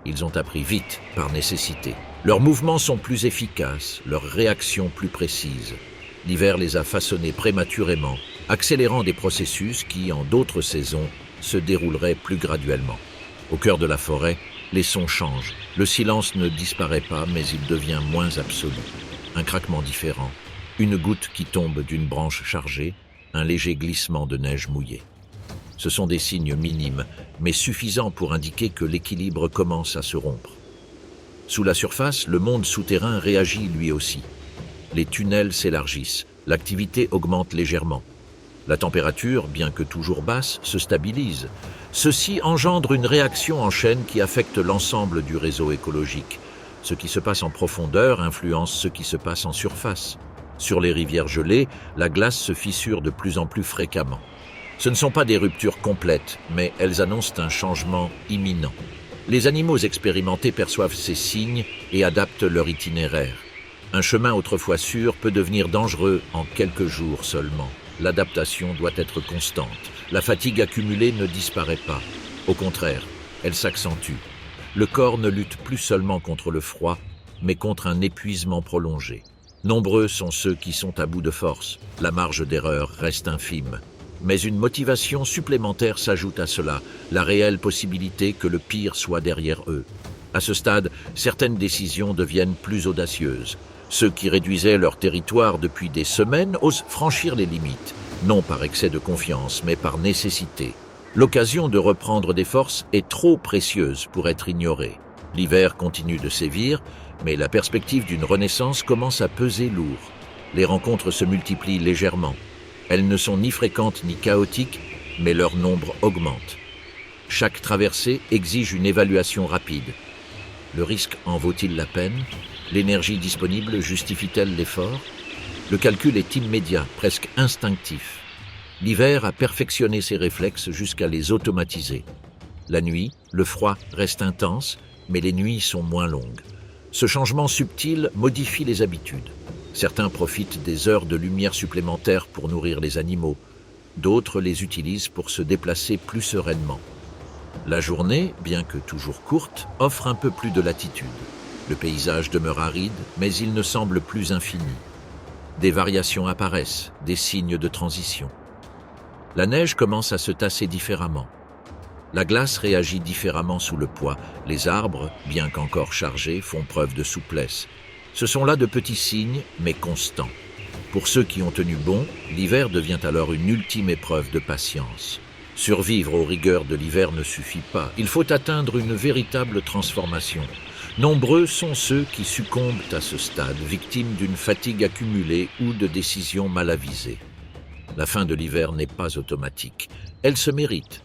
Ils ont appris vite, par nécessité. Leurs mouvements sont plus efficaces, leurs réactions plus précises. L'hiver les a façonnés prématurément, accélérant des processus qui, en d'autres saisons, se dérouleraient plus graduellement. Au cœur de la forêt, les sons changent. Le silence ne disparaît pas, mais il devient moins absolu. Un craquement différent, une goutte qui tombe d'une branche chargée, un léger glissement de neige mouillée. Ce sont des signes minimes, mais suffisants pour indiquer que l'équilibre commence à se rompre. Sous la surface, le monde souterrain réagit lui aussi. Les tunnels s'élargissent, l'activité augmente légèrement. La température, bien que toujours basse, se stabilise. Ceci engendre une réaction en chaîne qui affecte l'ensemble du réseau écologique. Ce qui se passe en profondeur influence ce qui se passe en surface. Sur les rivières gelées, la glace se fissure de plus en plus fréquemment. Ce ne sont pas des ruptures complètes, mais elles annoncent un changement imminent. Les animaux expérimentés perçoivent ces signes et adaptent leur itinéraire. Un chemin autrefois sûr peut devenir dangereux en quelques jours seulement. L'adaptation doit être constante. La fatigue accumulée ne disparaît pas. Au contraire, elle s'accentue. Le corps ne lutte plus seulement contre le froid, mais contre un épuisement prolongé. Nombreux sont ceux qui sont à bout de force. La marge d'erreur reste infime. Mais une motivation supplémentaire s'ajoute à cela, la réelle possibilité que le pire soit derrière eux. À ce stade, certaines décisions deviennent plus audacieuses. Ceux qui réduisaient leur territoire depuis des semaines osent franchir les limites, non par excès de confiance, mais par nécessité. L'occasion de reprendre des forces est trop précieuse pour être ignorée. L'hiver continue de sévir, mais la perspective d'une renaissance commence à peser lourd. Les rencontres se multiplient légèrement. Elles ne sont ni fréquentes ni chaotiques, mais leur nombre augmente. Chaque traversée exige une évaluation rapide. Le risque en vaut-il la peine ? L'énergie disponible justifie-t-elle l'effort ? Le calcul est immédiat, presque instinctif. L'hiver a perfectionné ses réflexes jusqu'à les automatiser. La nuit, le froid reste intense, mais les nuits sont moins longues. Ce changement subtil modifie les habitudes. Certains profitent des heures de lumière supplémentaires pour nourrir les animaux. D'autres les utilisent pour se déplacer plus sereinement. La journée, bien que toujours courte, offre un peu plus de latitude. Le paysage demeure aride, mais il ne semble plus infini. Des variations apparaissent, des signes de transition. La neige commence à se tasser différemment. La glace réagit différemment sous le poids. Les arbres, bien qu'encore chargés, font preuve de souplesse. Ce sont là de petits signes, mais constants. Pour ceux qui ont tenu bon, l'hiver devient alors une ultime épreuve de patience. Survivre aux rigueurs de l'hiver ne suffit pas. Il faut atteindre une véritable transformation. Nombreux sont ceux qui succombent à ce stade, victimes d'une fatigue accumulée ou de décisions mal avisées. La fin de l'hiver n'est pas automatique. Elle se mérite.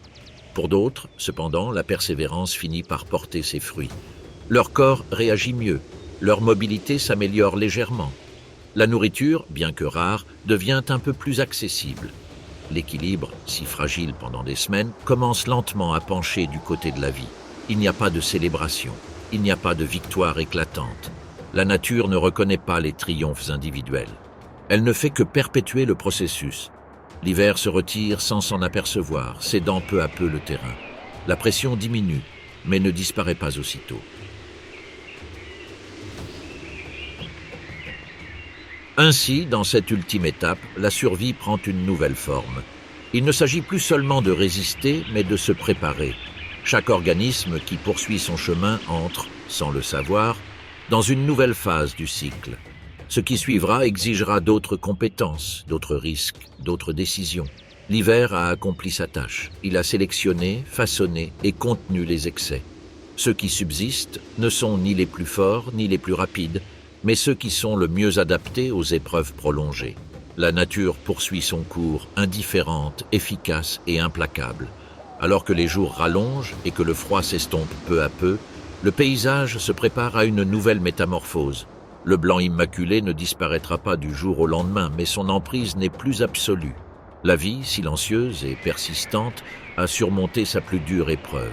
Pour d'autres, cependant, la persévérance finit par porter ses fruits. Leur corps réagit mieux, leur mobilité s'améliore légèrement. La nourriture, bien que rare, devient un peu plus accessible. L'équilibre, si fragile pendant des semaines, commence lentement à pencher du côté de la vie. Il n'y a pas de célébration, il n'y a pas de victoire éclatante. La nature ne reconnaît pas les triomphes individuels. Elle ne fait que perpétuer le processus. L'hiver se retire sans s'en apercevoir, cédant peu à peu le terrain. La pression diminue, mais ne disparaît pas aussitôt. Ainsi, dans cette ultime étape, la survie prend une nouvelle forme. Il ne s'agit plus seulement de résister, mais de se préparer. Chaque organisme qui poursuit son chemin entre, sans le savoir, dans une nouvelle phase du cycle. Ce qui suivra exigera d'autres compétences, d'autres risques, d'autres décisions. L'hiver a accompli sa tâche. Il a sélectionné, façonné et contenu les excès. Ceux qui subsistent ne sont ni les plus forts ni les plus rapides, mais ceux qui sont le mieux adaptés aux épreuves prolongées. La nature poursuit son cours, indifférente, efficace et implacable. Alors que les jours rallongent et que le froid s'estompe peu à peu, le paysage se prépare à une nouvelle métamorphose. Le blanc immaculé ne disparaîtra pas du jour au lendemain, mais son emprise n'est plus absolue. La vie, silencieuse et persistante, a surmonté sa plus dure épreuve.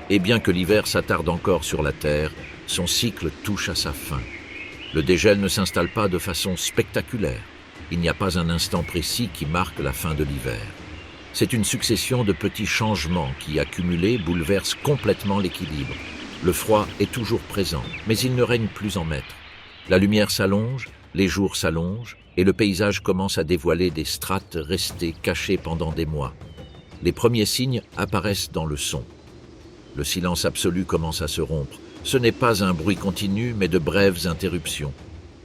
Et bien que l'hiver s'attarde encore sur la terre, son cycle touche à sa fin. Le dégel ne s'installe pas de façon spectaculaire. Il n'y a pas un instant précis qui marque la fin de l'hiver. C'est une succession de petits changements qui, accumulés, bouleversent complètement l'équilibre. Le froid est toujours présent, mais il ne règne plus en maître. La lumière s'allonge, les jours s'allongent, et le paysage commence à dévoiler des strates restées cachées pendant des mois. Les premiers signes apparaissent dans le son. Le silence absolu commence à se rompre. Ce n'est pas un bruit continu, mais de brèves interruptions.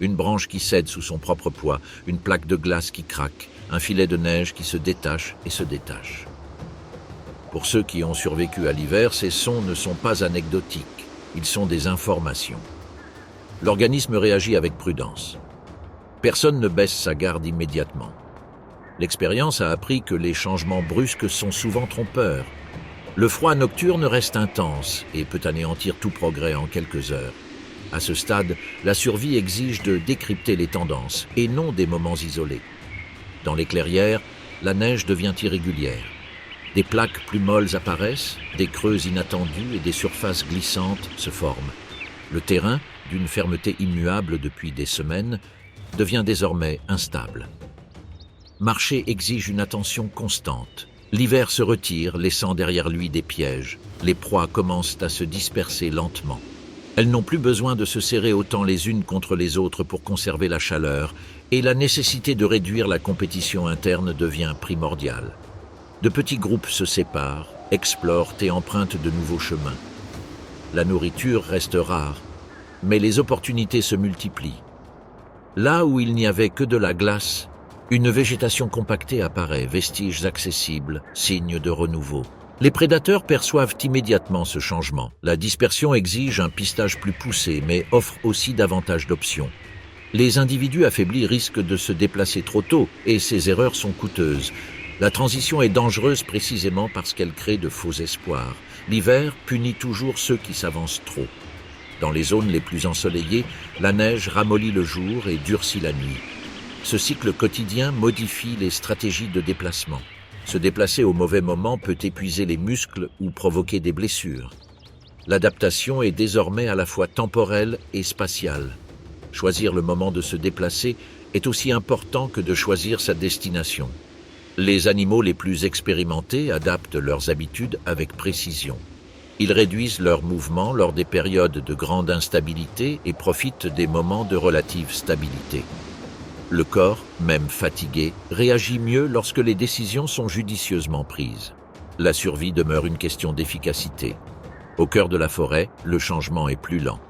Une branche qui cède sous son propre poids, une plaque de glace qui craque, un filet de neige qui se détache et se détache. Pour ceux qui ont survécu à l'hiver, ces sons ne sont pas anecdotiques, ils sont des informations. L'organisme réagit avec prudence. Personne ne baisse sa garde immédiatement. L'expérience a appris que les changements brusques sont souvent trompeurs. Le froid nocturne reste intense et peut anéantir tout progrès en quelques heures. À ce stade, la survie exige de décrypter les tendances et non des moments isolés. Dans les clairières, la neige devient irrégulière. Des plaques plus molles apparaissent, des creux inattendus et des surfaces glissantes se forment. Le terrain, d'une fermeté immuable depuis des semaines, devient désormais instable. Marcher exige une attention constante. L'hiver se retire, laissant derrière lui des pièges. Les proies commencent à se disperser lentement. Elles n'ont plus besoin de se serrer autant les unes contre les autres pour conserver la chaleur, et la nécessité de réduire la compétition interne devient primordiale. De petits groupes se séparent, explorent et empruntent de nouveaux chemins. La nourriture reste rare, mais les opportunités se multiplient. Là où il n'y avait que de la glace, une végétation compactée apparaît, vestiges accessibles, signes de renouveau. Les prédateurs perçoivent immédiatement ce changement. La dispersion exige un pistage plus poussé, mais offre aussi davantage d'options. Les individus affaiblis risquent de se déplacer trop tôt, et ces erreurs sont coûteuses. La transition est dangereuse précisément parce qu'elle crée de faux espoirs. L'hiver punit toujours ceux qui s'avancent trop. Dans les zones les plus ensoleillées, la neige ramollit le jour et durcit la nuit. Ce cycle quotidien modifie les stratégies de déplacement. Se déplacer au mauvais moment peut épuiser les muscles ou provoquer des blessures. L'adaptation est désormais à la fois temporelle et spatiale. Choisir le moment de se déplacer est aussi important que de choisir sa destination. Les animaux les plus expérimentés adaptent leurs habitudes avec précision. Ils réduisent leurs mouvements lors des périodes de grande instabilité et profitent des moments de relative stabilité. Le corps, même fatigué, réagit mieux lorsque les décisions sont judicieusement prises. La survie demeure une question d'efficacité. Au cœur de la forêt, le changement est plus lent.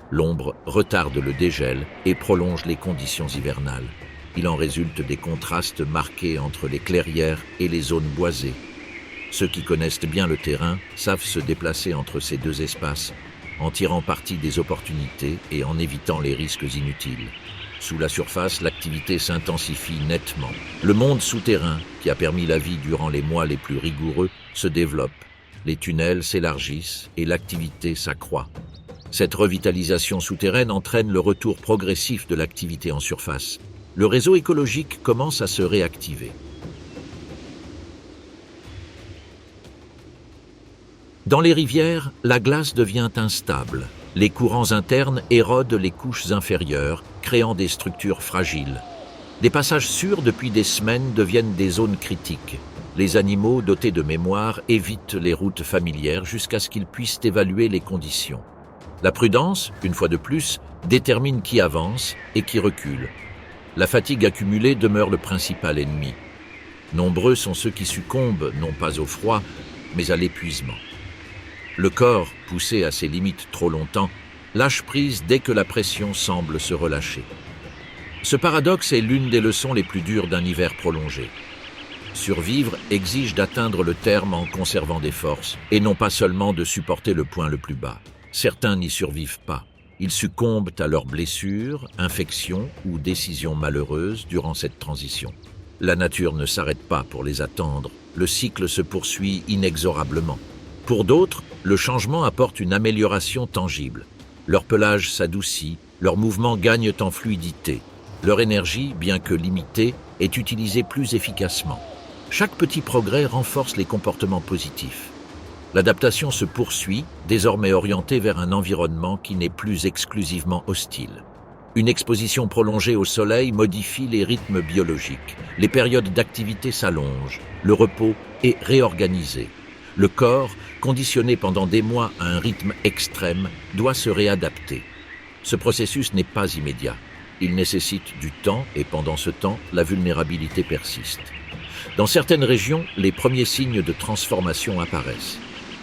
L'ombre retarde le dégel et prolonge les conditions hivernales. Il en résulte des contrastes marqués entre les clairières et les zones boisées. Ceux qui connaissent bien le terrain savent se déplacer entre ces deux espaces, en tirant parti des opportunités et en évitant les risques inutiles. Sous la surface, l'activité s'intensifie nettement. Le monde souterrain, qui a permis la vie durant les mois les plus rigoureux, se développe. Les tunnels s'élargissent et l'activité s'accroît. Cette revitalisation souterraine entraîne le retour progressif de l'activité en surface. Le réseau écologique commence à se réactiver. Dans les rivières, la glace devient instable. Les courants internes érodent les couches inférieures, créant des structures fragiles. Des passages sûrs depuis des semaines deviennent des zones critiques. Les animaux dotés de mémoire évitent les routes familières jusqu'à ce qu'ils puissent évaluer les conditions. La prudence, une fois de plus, détermine qui avance et qui recule. La fatigue accumulée demeure le principal ennemi. Nombreux sont ceux qui succombent non pas au froid, mais à l'épuisement. Le corps, poussé à ses limites trop longtemps, lâche prise dès que la pression semble se relâcher. Ce paradoxe est l'une des leçons les plus dures d'un hiver prolongé. Survivre exige d'atteindre le terme en conservant des forces, et non pas seulement de supporter le point le plus bas. Certains n'y survivent pas. Ils succombent à leurs blessures, infections ou décisions malheureuses durant cette transition. La nature ne s'arrête pas pour les attendre. Le cycle se poursuit inexorablement. Pour d'autres, le changement apporte une amélioration tangible. Leur pelage s'adoucit, leurs mouvements gagnent en fluidité. Leur énergie, bien que limitée, est utilisée plus efficacement. Chaque petit progrès renforce les comportements positifs. L'adaptation se poursuit, désormais orientée vers un environnement qui n'est plus exclusivement hostile. Une exposition prolongée au soleil modifie les rythmes biologiques. Les périodes d'activité s'allongent. Le repos est réorganisé. Le corps, conditionné pendant des mois à un rythme extrême, doit se réadapter. Ce processus n'est pas immédiat. Il nécessite du temps et pendant ce temps, la vulnérabilité persiste. Dans certaines régions, les premiers signes de transformation apparaissent.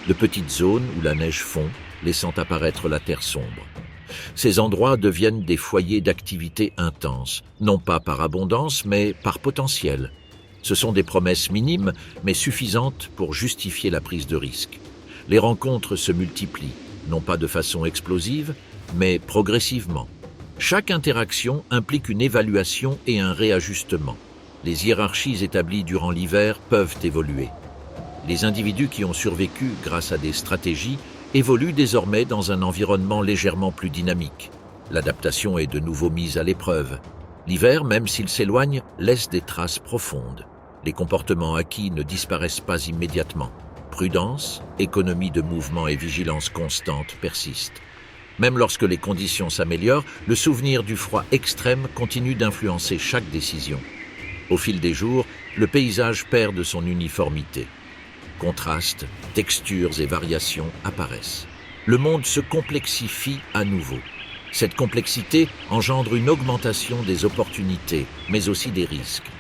De petites zones où la neige fond, laissant apparaître la terre sombre. Ces endroits deviennent des foyers d'activité intense, non pas par abondance, mais par potentiel. Ce sont des promesses minimes, mais suffisantes pour justifier la prise de risque. Les rencontres se multiplient, non pas de façon explosive, mais progressivement. Chaque interaction implique une évaluation et un réajustement. Les hiérarchies établies durant l'hiver peuvent évoluer. Les individus qui ont survécu grâce à des stratégies évoluent désormais dans un environnement légèrement plus dynamique. L'adaptation est de nouveau mise à l'épreuve. L'hiver, même s'il s'éloigne, laisse des traces profondes. Les comportements acquis ne disparaissent pas immédiatement. Prudence, économie de mouvement et vigilance constante persistent. Même lorsque les conditions s'améliorent, le souvenir du froid extrême continue d'influencer chaque décision. Au fil des jours, le paysage perd de son uniformité. Contrastes, textures et variations apparaissent. Le monde se complexifie à nouveau. Cette complexité engendre une augmentation des opportunités, mais aussi des risques.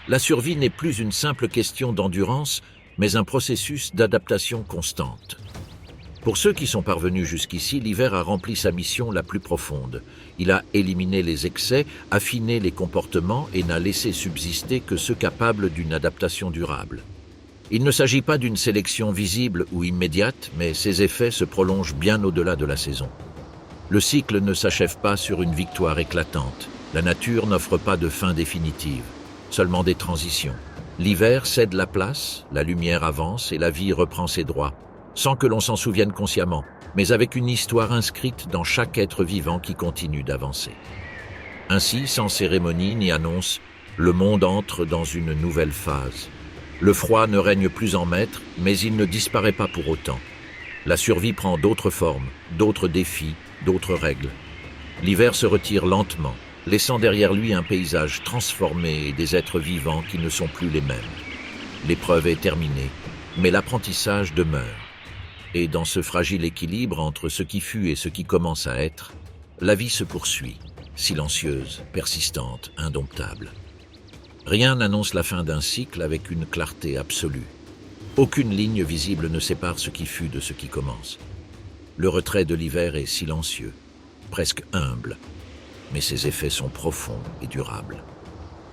La survie n'est plus une simple question d'endurance, mais un processus d'adaptation constante. Pour ceux qui sont parvenus jusqu'ici, l'hiver a rempli sa mission la plus profonde. Il a éliminé les excès, affiné les comportements et n'a laissé subsister que ceux capables d'une adaptation durable. Il ne s'agit pas d'une sélection visible ou immédiate, mais ses effets se prolongent bien au-delà de la saison. Le cycle ne s'achève pas sur une victoire éclatante. La nature n'offre pas de fin définitive, seulement des transitions. L'hiver cède la place, la lumière avance et la vie reprend ses droits, sans que l'on s'en souvienne consciemment, mais avec une histoire inscrite dans chaque être vivant qui continue d'avancer. Ainsi, sans cérémonie ni annonce, le monde entre dans une nouvelle phase. Le froid ne règne plus en maître, mais il ne disparaît pas pour autant. La survie prend d'autres formes, d'autres défis, d'autres règles. L'hiver se retire lentement, laissant derrière lui un paysage transformé et des êtres vivants qui ne sont plus les mêmes. L'épreuve est terminée, mais l'apprentissage demeure. Et dans ce fragile équilibre entre ce qui fut et ce qui commence à être, la vie se poursuit, silencieuse, persistante, indomptable. Rien n'annonce la fin d'un cycle avec une clarté absolue. Aucune ligne visible ne sépare ce qui fut de ce qui commence. Le retrait de l'hiver est silencieux, presque humble, mais ses effets sont profonds et durables.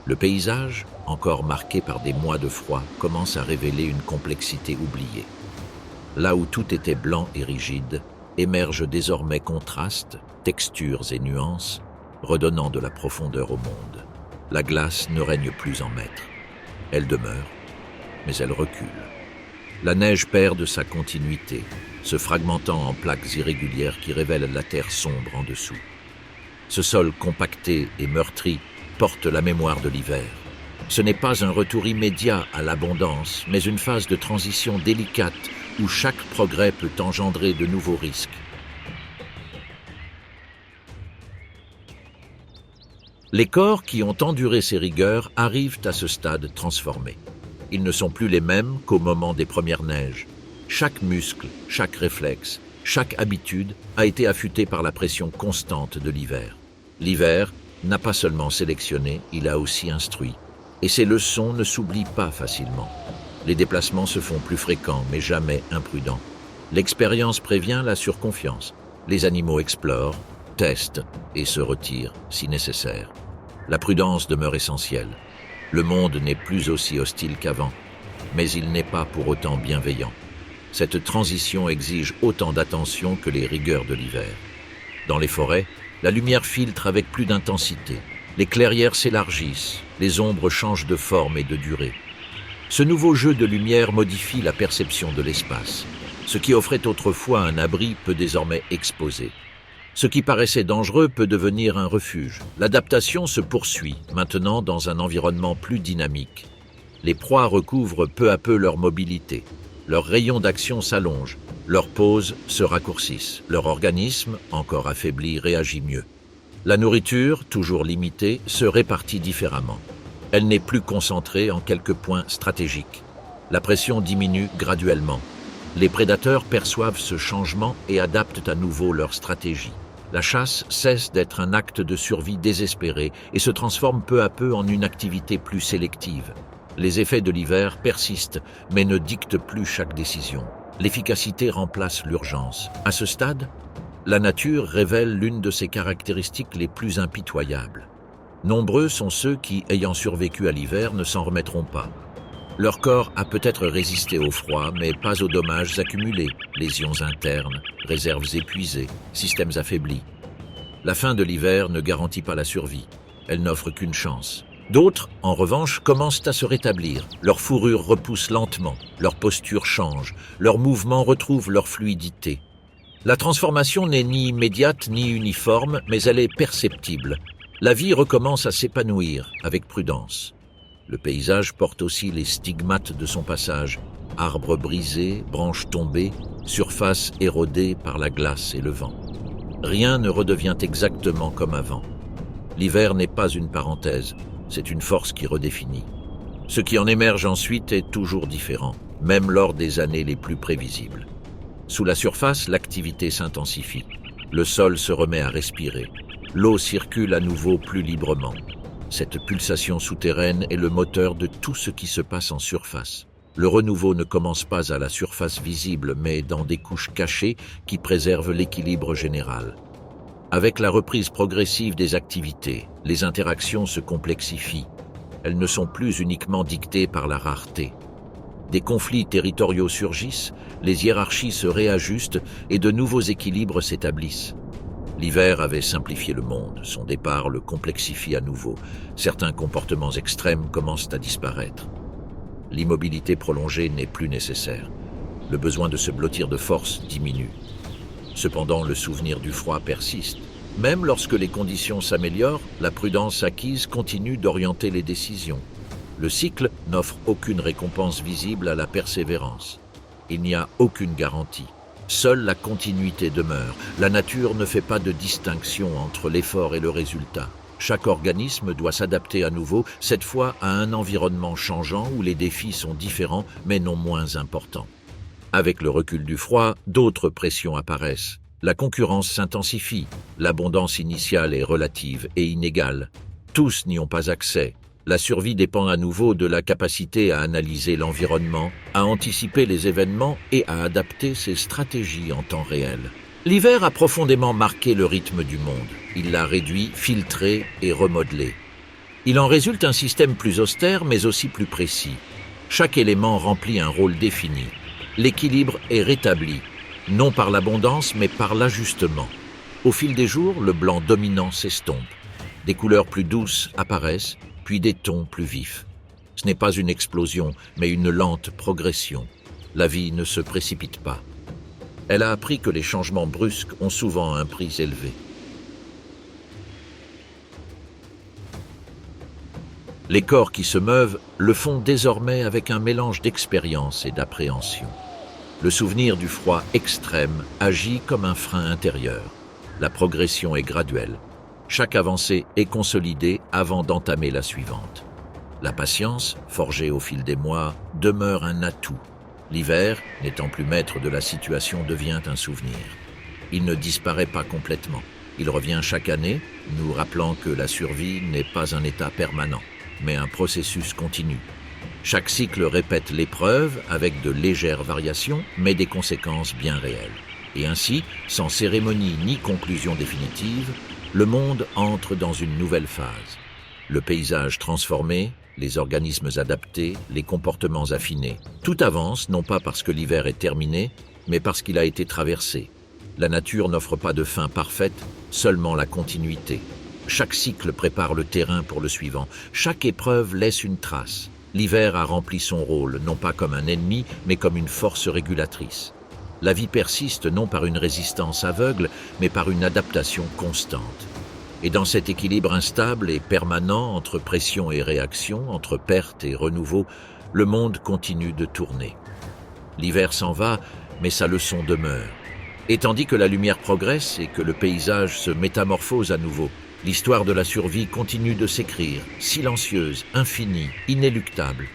Le paysage, encore marqué par des mois de froid, commence à révéler une complexité oubliée. Là où tout était blanc et rigide, émergent désormais contrastes, textures et nuances, redonnant de la profondeur au monde. La glace ne règne plus en maître. Elle demeure, mais elle recule. La neige perd de sa continuité, se fragmentant en plaques irrégulières qui révèlent la terre sombre en dessous. Ce sol compacté et meurtri porte la mémoire de l'hiver. Ce n'est pas un retour immédiat à l'abondance, mais une phase de transition délicate où chaque progrès peut engendrer de nouveaux risques. Les corps qui ont enduré ces rigueurs arrivent à ce stade transformé. Ils ne sont plus les mêmes qu'au moment des premières neiges. Chaque muscle, chaque réflexe, chaque habitude a été affûté par la pression constante de l'hiver. L'hiver n'a pas seulement sélectionné, il a aussi instruit. Et ces leçons ne s'oublient pas facilement. Les déplacements se font plus fréquents, mais jamais imprudents. L'expérience prévient la surconfiance. Les animaux explorent, testent et se retirent si nécessaire. La prudence demeure essentielle. Le monde n'est plus aussi hostile qu'avant, mais il n'est pas pour autant bienveillant. Cette transition exige autant d'attention que les rigueurs de l'hiver. Dans les forêts, la lumière filtre avec plus d'intensité. Les clairières s'élargissent, les ombres changent de forme et de durée. Ce nouveau jeu de lumière modifie la perception de l'espace. Ce qui offrait autrefois un abri peut désormais exposer. Ce qui paraissait dangereux peut devenir un refuge. L'adaptation se poursuit, maintenant dans un environnement plus dynamique. Les proies recouvrent peu à peu leur mobilité. Leurs rayons d'action s'allongent, leurs pauses se raccourcissent. Leur organisme, encore affaibli, réagit mieux. La nourriture, toujours limitée, se répartit différemment. Elle n'est plus concentrée en quelques points stratégiques. La pression diminue graduellement. Les prédateurs perçoivent ce changement et adaptent à nouveau leur stratégie. La chasse cesse d'être un acte de survie désespéré et se transforme peu à peu en une activité plus sélective. Les effets de l'hiver persistent, mais ne dictent plus chaque décision. L'efficacité remplace l'urgence. À ce stade, la nature révèle l'une de ses caractéristiques les plus impitoyables. Nombreux sont ceux qui, ayant survécu à l'hiver, ne s'en remettront pas. Leur corps a peut-être résisté au froid, mais pas aux dommages accumulés, lésions internes, réserves épuisées, systèmes affaiblis. La fin de l'hiver ne garantit pas la survie, elle n'offre qu'une chance. D'autres, en revanche, commencent à se rétablir. Leur fourrure repousse lentement, leur posture change, leurs mouvements retrouvent leur fluidité. La transformation n'est ni immédiate ni uniforme, mais elle est perceptible. La vie recommence à s'épanouir avec prudence. Le paysage porte aussi les stigmates de son passage. Arbres brisés, branches tombées, surface érodée par la glace et le vent. Rien ne redevient exactement comme avant. L'hiver n'est pas une parenthèse, c'est une force qui redéfinit. Ce qui en émerge ensuite est toujours différent, même lors des années les plus prévisibles. Sous la surface, l'activité s'intensifie. Le sol se remet à respirer. L'eau circule à nouveau plus librement. Cette pulsation souterraine est le moteur de tout ce qui se passe en surface. Le renouveau ne commence pas à la surface visible, mais dans des couches cachées qui préservent l'équilibre général. Avec la reprise progressive des activités, les interactions se complexifient. Elles ne sont plus uniquement dictées par la rareté. Des conflits territoriaux surgissent, les hiérarchies se réajustent et de nouveaux équilibres s'établissent. L'hiver avait simplifié le monde, son départ le complexifie à nouveau. Certains comportements extrêmes commencent à disparaître. L'immobilité prolongée n'est plus nécessaire. Le besoin de se blottir de force diminue. Cependant, le souvenir du froid persiste. Même lorsque les conditions s'améliorent, la prudence acquise continue d'orienter les décisions. Le cycle n'offre aucune récompense visible à la persévérance. Il n'y a aucune garantie. Seule la continuité demeure. La nature ne fait pas de distinction entre l'effort et le résultat. Chaque organisme doit s'adapter à nouveau, cette fois à un environnement changeant où les défis sont différents mais non moins importants. Avec le recul du froid, d'autres pressions apparaissent. La concurrence s'intensifie, l'abondance initiale est relative et inégale. Tous n'y ont pas accès. La survie dépend à nouveau de la capacité à analyser l'environnement, à anticiper les événements et à adapter ses stratégies en temps réel. L'hiver a profondément marqué le rythme du monde. Il l'a réduit, filtré et remodelé. Il en résulte un système plus austère mais aussi plus précis. Chaque élément remplit un rôle défini. L'équilibre est rétabli, non par l'abondance mais par l'ajustement. Au fil des jours, le blanc dominant s'estompe. Des couleurs plus douces apparaissent, puis des tons plus vifs. Ce n'est pas une explosion, mais une lente progression. La vie ne se précipite pas. Elle a appris que les changements brusques ont souvent un prix élevé. Les corps qui se meuvent le font désormais avec un mélange d'expérience et d'appréhension. Le souvenir du froid extrême agit comme un frein intérieur. La progression est graduelle. Chaque avancée est consolidée avant d'entamer la suivante. La patience, forgée au fil des mois, demeure un atout. L'hiver, n'étant plus maître de la situation, devient un souvenir. Il ne disparaît pas complètement. Il revient chaque année, nous rappelant que la survie n'est pas un état permanent, mais un processus continu. Chaque cycle répète l'épreuve avec de légères variations, mais des conséquences bien réelles. Et ainsi, sans cérémonie ni conclusion définitive, le monde entre dans une nouvelle phase. Le paysage transformé, les organismes adaptés, les comportements affinés. Tout avance non pas parce que l'hiver est terminé, mais parce qu'il a été traversé. La nature n'offre pas de fin parfaite, seulement la continuité. Chaque cycle prépare le terrain pour le suivant. Chaque épreuve laisse une trace. L'hiver a rempli son rôle, non pas comme un ennemi, mais comme une force régulatrice. La vie persiste non par une résistance aveugle, mais par une adaptation constante. Et dans cet équilibre instable et permanent entre pression et réaction, entre perte et renouveau, le monde continue de tourner. L'hiver s'en va, mais sa leçon demeure. Et tandis que la lumière progresse et que le paysage se métamorphose à nouveau, l'histoire de la survie continue de s'écrire, silencieuse, infinie, inéluctable.